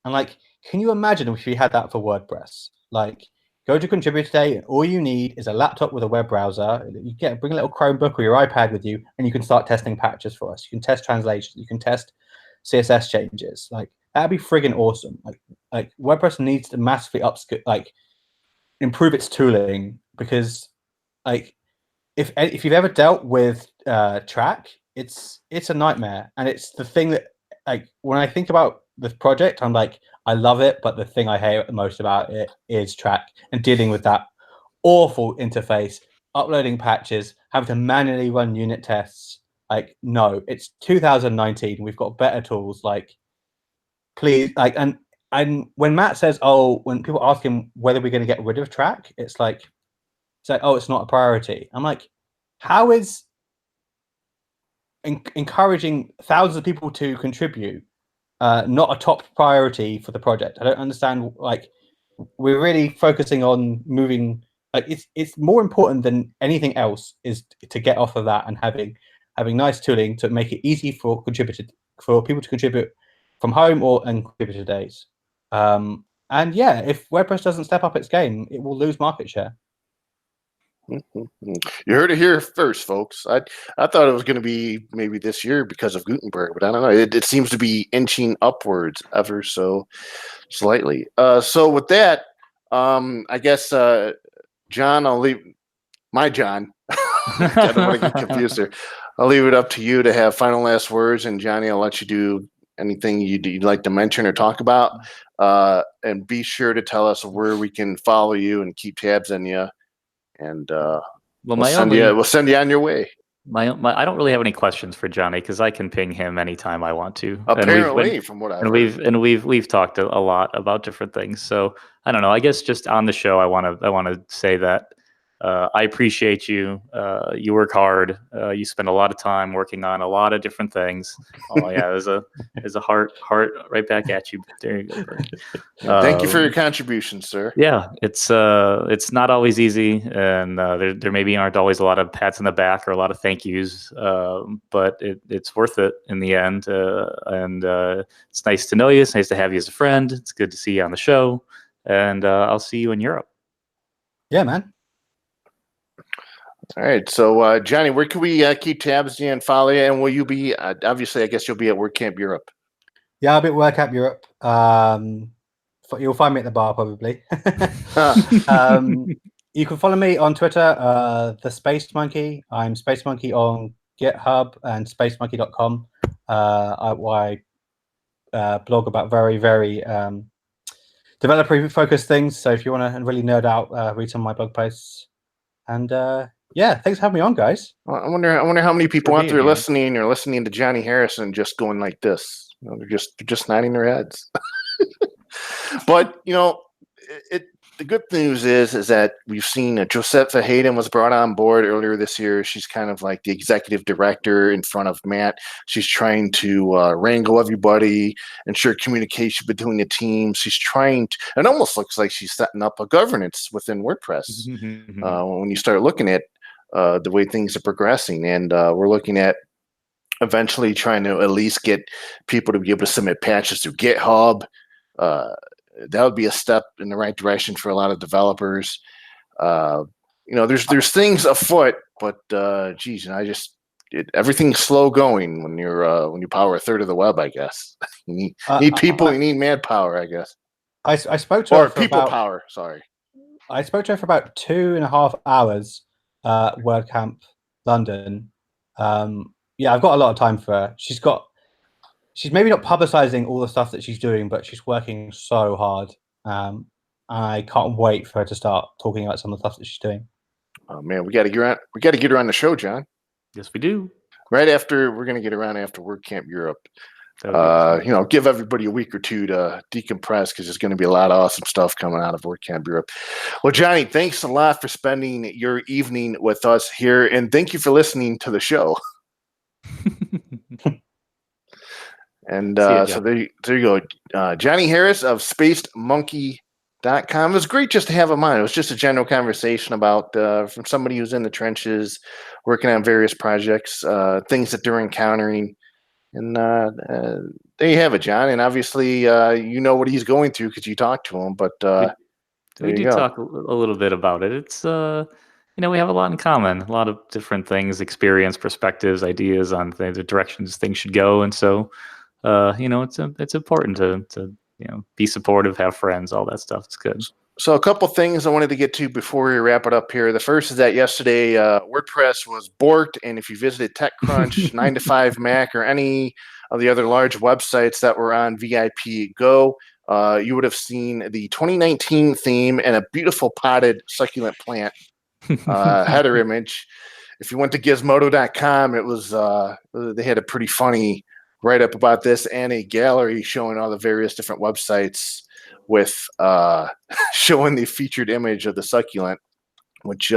And like, can you imagine if we had that for WordPress? Like, go to Contributor Day, and all you need is a laptop with a web browser. You bring a little Chromebook or your iPad with you, and you can start testing patches for us. You can test translations. You can test CSS changes. Like, that'd be friggin' awesome. Like WordPress needs to massively improve its tooling, because like if you've ever dealt with track, it's a nightmare, and it's the thing that, like, when I think about this project, I'm like, I love it, but the thing I hate the most about it is track and dealing with that awful interface, uploading patches, having to manually run unit tests. Like, no, it's 2019. We've got better tools. Like, please, like, and when Matt says, oh, when people ask him whether we're going to get rid of track, it's like, oh, it's not a priority. I'm like, how is encouraging thousands of people to contribute not a top priority for the project? I don't understand. Like, we're really focusing on moving. Like, it's more important than anything else is to get off of that and having nice tooling to make it easy for people to contribute from home and contributor days. And yeah, if WordPress doesn't step up its game, it will lose market share. You heard it here first, folks. I thought it was going to be maybe this year because of Gutenberg, but I don't know. It seems to be inching upwards ever so slightly. So with that, I guess John, I'll leave my John. I don't want to get confused here. I'll leave it up to you to have final last words, and Johnny, I'll let you do anything you'd like to mention or talk about, and be sure to tell us where we can follow you and keep tabs on you. And we'll send you on your way. I don't really have any questions for Johnny, because I can ping him anytime I want to. Apparently, from what I've heard. We've talked a lot about different things. So I don't know. I guess just on the show, I want to say that I appreciate you. You work hard. You spend a lot of time working on a lot of different things. Oh yeah, there's a heart right back at you. There you go. Thank you for your contribution, sir. Yeah, it's not always easy, and there maybe aren't always a lot of pats on the back or a lot of thank yous, but it's worth it in the end. And it's nice to know you. It's nice to have you as a friend. It's good to see you on the show, and I'll see you in Europe. Yeah, man. All right, so Johnny, where can we keep tabs and follow you? And will you be obviously? I guess you'll be at WordCamp Europe. Yeah, I'll be at WordCamp Europe. You'll find me at the bar probably. You can follow me on Twitter, the Space Monkey. I'm Space Monkey on GitHub and spacemonkey.com. I blog about very, very developer-focused things. So if you want to really nerd out, read some of my blog posts. And yeah, thanks for having me on, guys. Well, I wonder how many people out there listening to Johnny Harrison just going like this. You know, they're just nodding their heads. But you know, the good news is that we've seen Josepha Hayden was brought on board earlier this year. She's kind of like the executive director in front of Matt. She's trying to wrangle everybody, ensure communication between the teams. She's trying to, it almost looks like she's setting up a governance within WordPress when you start looking at the way things are progressing. And we're looking at eventually trying to at least get people to be able to submit patches through GitHub. That would be a step in the right direction for a lot of developers. You know, there's things afoot, but geez, and everything's slow going when you power a third of the web. I guess you need people. You need manpower. I guess. I spoke to her for people power. Sorry. I spoke to her for about 2.5 hours at WordCamp London. Yeah, I've got a lot of time for her. She's maybe not publicizing all the stuff that she's doing, but she's working so hard. I can't wait for her to start talking about some of the stuff that she's doing. Oh man, we got to get her on the show, John. Yes, we do. Right after we're going to get her on after WordCamp Europe. You know, give everybody a week or two to decompress, because there's going to be a lot of awesome stuff coming out of WordCamp Europe. Well, Johnny, thanks a lot for spending your evening with us here, and thank you for listening to the show. And so there you go. Johnny Harris of SpacedMonkey.com. It was great just to have him on. It was just a general conversation about from somebody who's in the trenches working on various projects, things that they're encountering. And there you have it, John. And obviously, you know what he's going through because you talked to him. But we do talk a little bit about it. It's we have a lot in common, a lot of different things, experience, perspectives, ideas on the directions things should go. And so, it's important to be supportive, have friends, all that stuff. It's good. So a couple things I wanted to get to before we wrap it up here. The first is that yesterday WordPress was borked, and if you visited TechCrunch, 9to5Mac, or any of the other large websites that were on VIP Go, you would have seen the 2019 theme and a beautiful potted succulent plant header image. If you went to Gizmodo.com, it was they had a pretty funny write-up about this and a gallery showing all the various different websites with showing the featured image of the succulent, which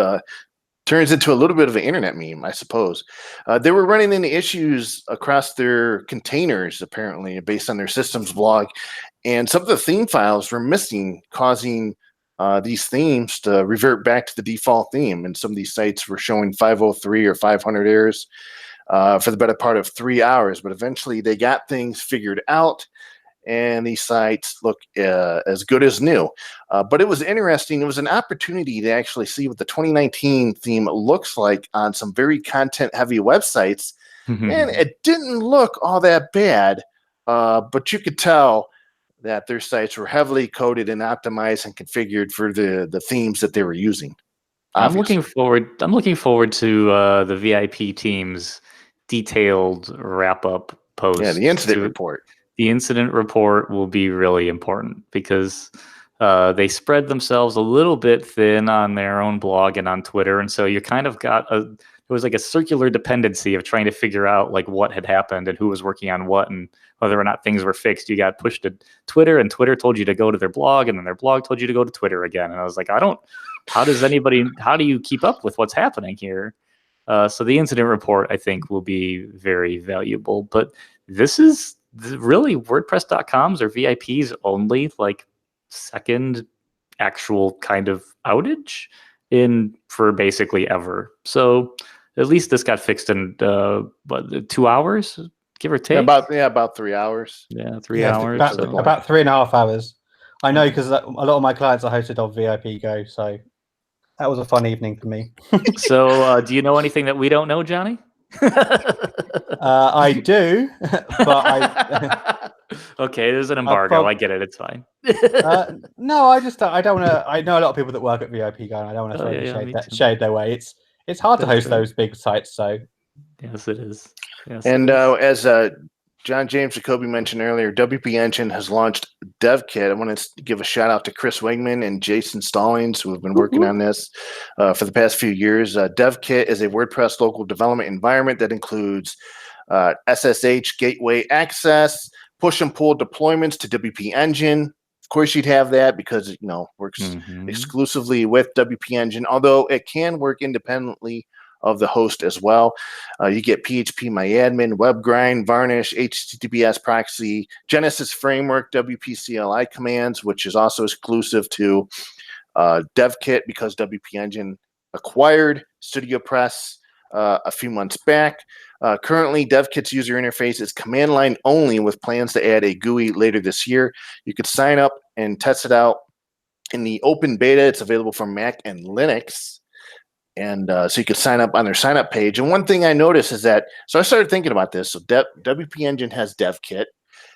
turns into a little bit of an internet meme, I suppose. They were running into issues across their containers, apparently, based on their systems blog, and some of the theme files were missing, causing these themes to revert back to the default theme. And some of these sites were showing 503 or 500 errors for the better part of 3 hours, but eventually they got things figured out, and these sites look as good as new. But it was interesting. It was an opportunity to actually see what the 2019 theme looks like on some very content-heavy websites, and it didn't look all that bad, but you could tell that their sites were heavily coded and optimized and configured for the themes that they were using. Obviously. I'm looking forward to the VIP team's detailed wrap-up post. Yeah, the incident report. The incident report will be really important because they spread themselves a little bit thin on their own blog and on Twitter. And so you kind of got it was like a circular dependency of trying to figure out like what had happened and who was working on what and whether or not things were fixed. You got pushed to Twitter, and Twitter told you to go to their blog, and then their blog told you to go to Twitter again. And I was like, how do you keep up with what's happening here? So the incident report, I think, will be very valuable. But this is really WordPress.com's or VIP's only like second actual kind of outage for basically ever. So at least this got fixed in 2 hours, give or take. About 3 hours. Yeah, 3 hours. About 3.5 hours. I know because a lot of my clients are hosted on VIP Go, so that was a fun evening for me. So do you know anything that we don't know, Johnny? I do, but okay, there's an embargo. I get it. It's fine. No, I don't want to. I know a lot of people that work at VIP Go, and I don't want to throw shade their way. It's hard to host those big sites. So yes, it is. Yes, and as John James Jacoby mentioned earlier, WP Engine has launched DevKit. I want to give a shout out to Chris Wigman and Jason Stallings, who have been working on this for the past few years. DevKit is a WordPress local development environment that includes SSH gateway access, push and pull deployments to WP Engine. Of course, you'd have that because it works exclusively with WP Engine, although it can work independently of the host as well. You get PHPMyAdmin, WebGrind, Varnish, HTTPS proxy, Genesis framework, WP CLI commands, which is also exclusive to DevKit because WP Engine acquired StudioPress a few months back. Currently, DevKit's user interface is command line only with plans to add a GUI later this year. You could sign up and test it out in the open beta. It's available for Mac and Linux. And so you could sign up on their sign up page. And one thing I noticed is that, so I started thinking about this. So WP Engine has DevKit.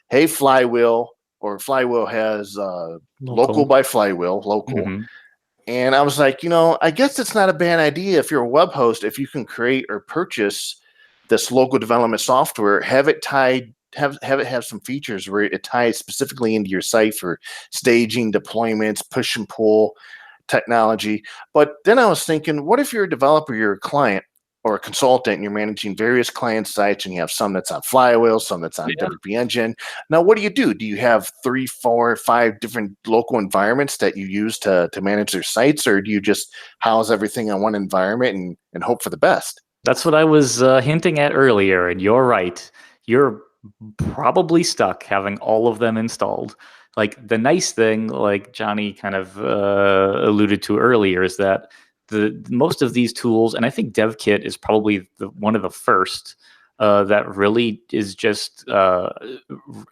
Hey Flywheel, or Flywheel has Local by Flywheel, local. And I was like, I guess it's not a bad idea if you're a web host, if you can create or purchase this local development software, have it tied, have it have some features where it ties specifically into your site for staging, deployments, push and pull technology. But then I was thinking, what if you're a developer, you're a client or a consultant, and you're managing various client sites, and you have some that's on Flywheel, some that's on WP Engine. Now, what do? Do you have 3, 4, 5 different local environments that you use to manage their sites, or do you just house everything in one environment and hope for the best? That's what I was hinting at earlier, and you're right. You're probably stuck having all of them installed. Like the nice thing, like Johnny kind of alluded to earlier, is that most of these tools, and I think DevKit is probably one of the first that really is just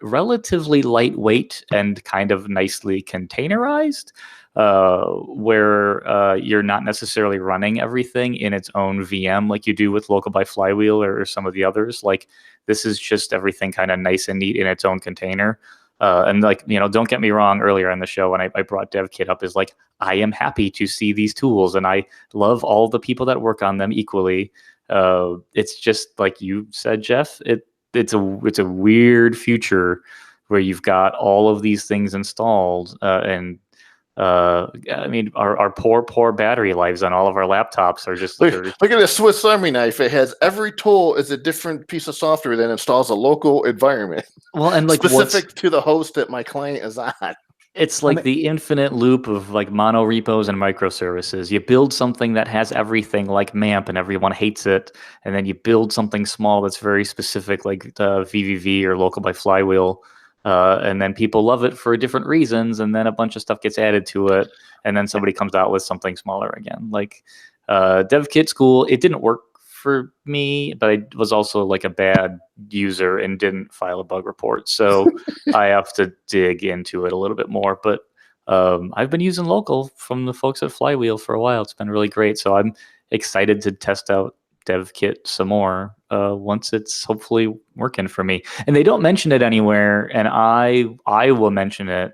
relatively lightweight and kind of nicely containerized, where you're not necessarily running everything in its own VM like you do with Local by Flywheel or some of the others. Like, this is just everything kind of nice and neat in its own container. And like, don't get me wrong, earlier in the show when I brought DevKit up, is like, I am happy to see these tools and I love all the people that work on them equally. It's just like you said, Jeff, it's a weird future where you've got all of these things installed, and I mean, our poor battery lives on all of our laptops are just look at this Swiss Army knife. It has every tool is a different piece of software that installs a local environment. Well, and like specific to the host that my client is on. It's like the infinite loop of like mono repos and microservices. You build something that has everything like MAMP and everyone hates it. And then you build something small that's very specific like VVV or Local by Flywheel. And then people love it for different reasons. And then a bunch of stuff gets added to it. And then somebody comes out with something smaller again. Like DevKit School, it didn't work for me, but I was also like a bad user and didn't file a bug report. So I have to dig into it a little bit more. But I've been using Local from the folks at Flywheel for a while. It's been really great. So I'm excited to test out DevKit some more once it's hopefully working for me. And they don't mention it anywhere, and I will mention it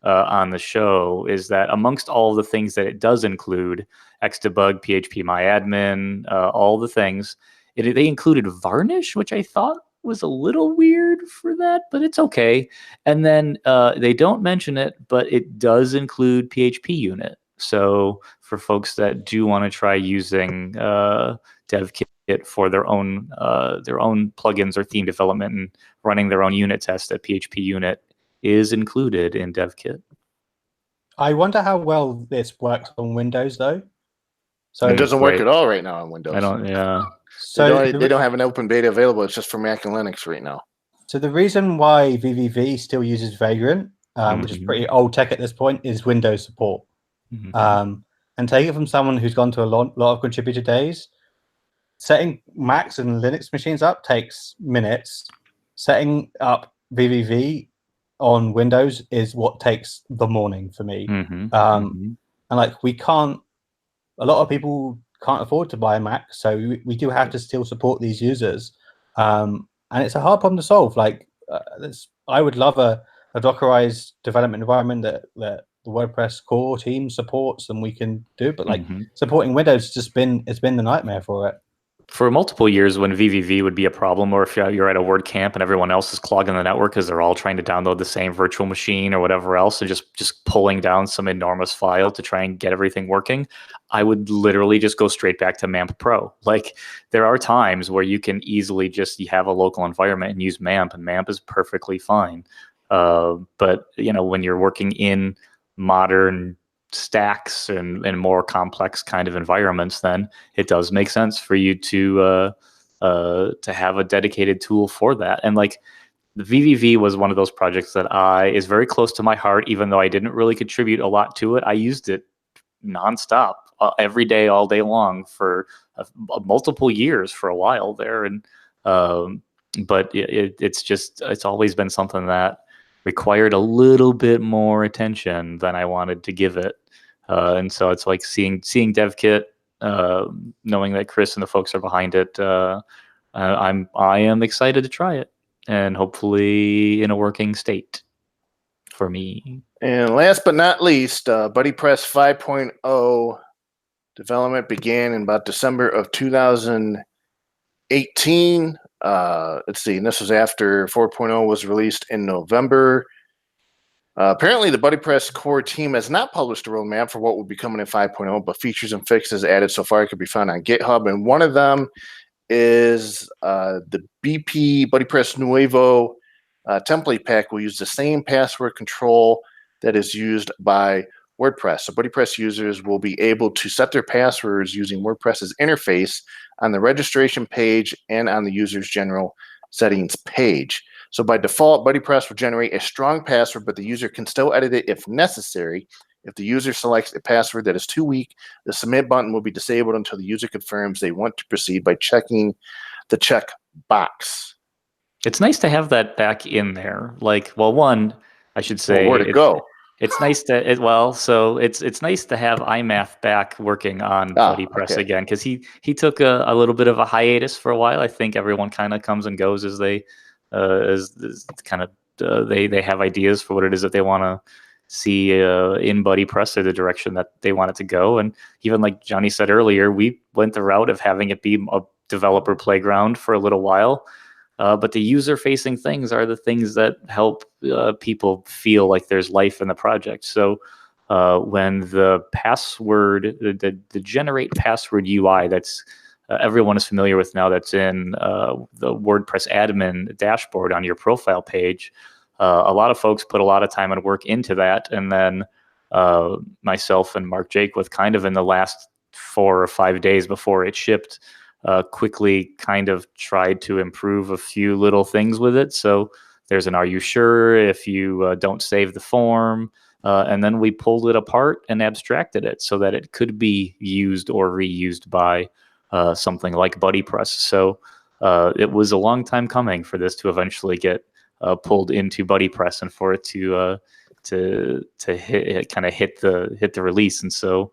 on the show, is that amongst all the things that it does include, Xdebug, phpMyAdmin, all the things, they included Varnish, which I thought was a little weird for that, but it's okay. And then they don't mention it, but it does include PHP unit. So for folks that do want to try using DevKit for their own plugins or theme development and running their own unit tests, that PHP unit is included in DevKit. I wonder how well this works on Windows, though. So it doesn't work at all right now on Windows. I don't. Yeah. So they don't have an open beta available. It's just for Mac and Linux right now. So the reason why VVV still uses Vagrant, which is pretty old tech at this point, is Windows support. And take it from someone who's gone to a lot of contributor days. Setting Macs and Linux machines up takes minutes. Setting up VVV on Windows is what takes the morning for me. And like a lot of people can't afford to buy a Mac, so we do have to still support these users. And it's a hard problem to solve. Like I would love a Dockerized development environment that the WordPress core team supports and we can do, but like supporting Windows it's been the nightmare for it. For multiple years, when VVV would be a problem, or if you're at a WordCamp and everyone else is clogging the network because they're all trying to download the same virtual machine or whatever else, and just pulling down some enormous file to try and get everything working, I would literally just go straight back to MAMP Pro. Like, there are times where you can easily just have a local environment and use MAMP, and MAMP is perfectly fine. But when you're working in modern stacks and more complex kind of environments, then it does make sense for you to have a dedicated tool for that. And like, the VVV was one of those projects that is very close to my heart, even though I didn't really contribute a lot to it. I used it nonstop every day, all day long for multiple years for a while there. And but it's always been something that required a little bit more attention than I wanted to give it. And so it's like seeing DevKit, knowing that Chris and the folks are behind it. I am excited to try it, and hopefully in a working state for me. And last but not least, BuddyPress 5.0 development began in about December of 2018. Let's see, and this was after 4.0 was released in November. Apparently, the BuddyPress core team has not published a roadmap for what will be coming in 5.0, but features and fixes added so far can be found on GitHub. And one of them is the BP BuddyPress Nuevo template pack will use the same password control that is used by WordPress. So BuddyPress users will be able to set their passwords using WordPress's interface on the registration page and on the user's general settings page. So by default, BuddyPress will generate a strong password, but the user can still edit it if necessary If the user selects a password that is too weak, the submit button will be disabled until the user confirms they want to proceed by checking the check box. It's nice to have that back in there. Like, well, one, I should say, where'd it go? It's nice to it's nice to have iMath back working on BuddyPress again, because he took a little bit of a hiatus for a while. I think everyone kind of comes and goes as they they have ideas for what it is that they want to see in BuddyPress, or the direction that they want it to go. And even like Jonny said earlier, we went the route of having it be a developer playground for a little while. But the user-facing things are the things that help people feel like there's life in the project. So when the password, the generate password UI that's everyone is familiar with now, that's in the WordPress admin dashboard on your profile page, a lot of folks put a lot of time and work into that. And then myself and Mark Jakewith, kind of in the last 4 or 5 days before it shipped, quickly kind of tried to improve a few little things with it. So there's an "Are you sure?" if you don't save the form. And then we pulled it apart and abstracted it so that it could be used or reused by something like BuddyPress. So it was a long time coming for this to eventually get pulled into BuddyPress, and for it to hit the release. And so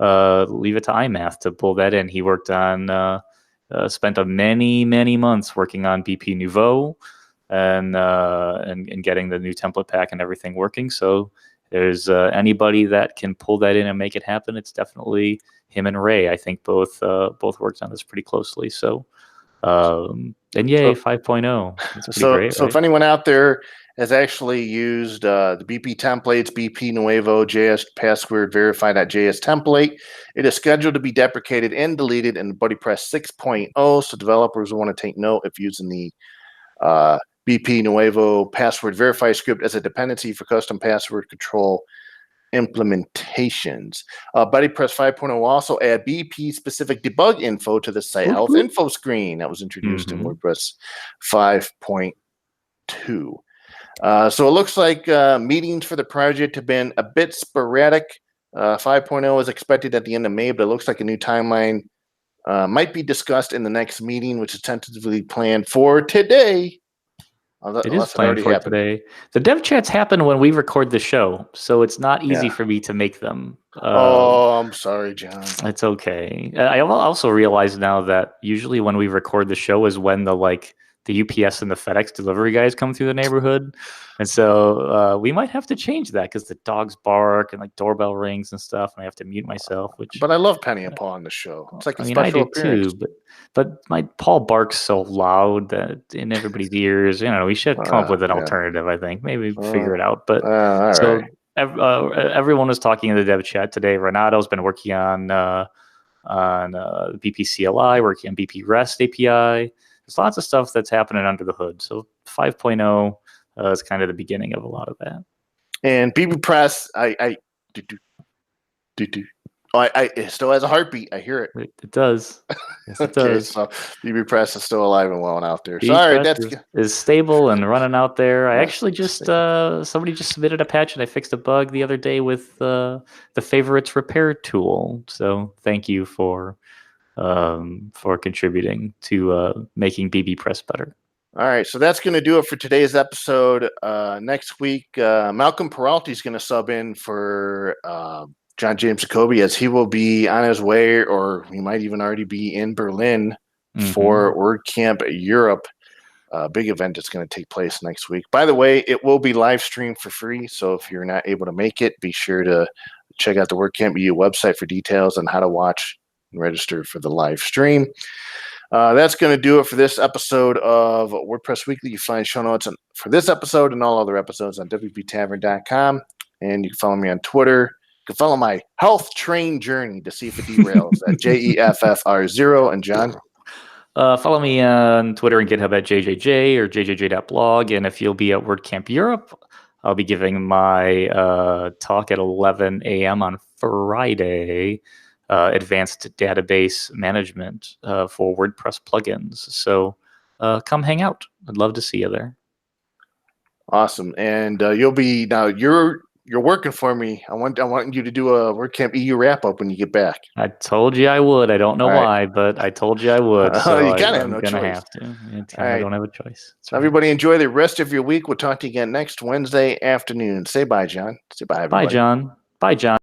leave it to iMath to pull that in. He worked on spent many months working on BP Nouveau and getting the new template pack and everything working. So there's anybody that can pull that in and make it happen. It's definitely him and Ray. I think both worked on this pretty closely. So and yay, 5.0. It's pretty great. So right? If anyone out there has actually used the BP templates, BP Nuevo JS password verify.js template, it is scheduled to be deprecated and deleted in BuddyPress 6.0. So developers will want to take note if using the BP Nuevo password verify script as a dependency for custom password control implementations. BuddyPress 5.0 will also add BP specific debug info to the site health info screen that was introduced in WordPress 5.2. So it looks like meetings for the project have been a bit sporadic. 5.0 is expected at the end of May, but it looks like a new timeline might be discussed in the next meeting, which is tentatively planned for today. It is planned for today. The dev chats happen when we record the show, so it's not easy for me to make them. I'm sorry, John. It's okay. I also realize now that usually when we record the show is when the UPS and the FedEx delivery guys come through the neighborhood. And so we might have to change that, because the dogs bark and doorbell rings and stuff, and I have to mute myself. But I love Penny and Paul on the show. It's like a special I do appearance. too, but my Paul barks so loud that in everybody's ears. We should come up with an alternative. I think maybe figure it out. But so everyone was talking in the dev chat today. Renato's been working on BP CLI, working on BP REST API. There's lots of stuff that's happening under the hood. So 5.0 is kind of the beginning of a lot of that. And BBPress, it still has a heartbeat. I hear it. It does. Yes, it does. So BBPress is still alive and well and out there. So all right, is stable and running out there. I actually just somebody just submitted a patch, and I fixed a bug the other day with the favorites repair tool. So thank you for contributing to making BBPress better. All right, so that's going to do it for today's episode. Next week, Malcolm Peralta is going to sub in for John James Jacoby, as he will be on his way, or he might even already be in Berlin for WordCamp Europe. Big event that's going to take place next week. By the way, it will be live streamed for free, so if you're not able to make it, be sure to check out the WordCamp EU website for details on how to watch and register for the live stream. That's going to do it for this episode of WordPress Weekly. You find show notes for this episode and all other episodes on wptavern.com. And you can follow me on Twitter. You can follow my health train journey to see if it derails at JEFFR0. And John? Follow me on Twitter and GitHub at JJJ or jjj.blog. And if you'll be at WordCamp Europe, I'll be giving my talk at 11 a.m. on Friday. Advanced database management for WordPress plugins. So come hang out. I'd love to see you there. Awesome. And you'll be now. you're working for me. I want you to do a WordCamp EU wrap up when you get back. I told you I would. I don't know why, but I told you I would. So you gotta have I'm no gonna choice. have to. I don't have a choice. Everybody enjoy the rest of your week. We'll talk to you again next Wednesday afternoon. Say bye, John. Say bye, everybody. Bye, John. Bye, John.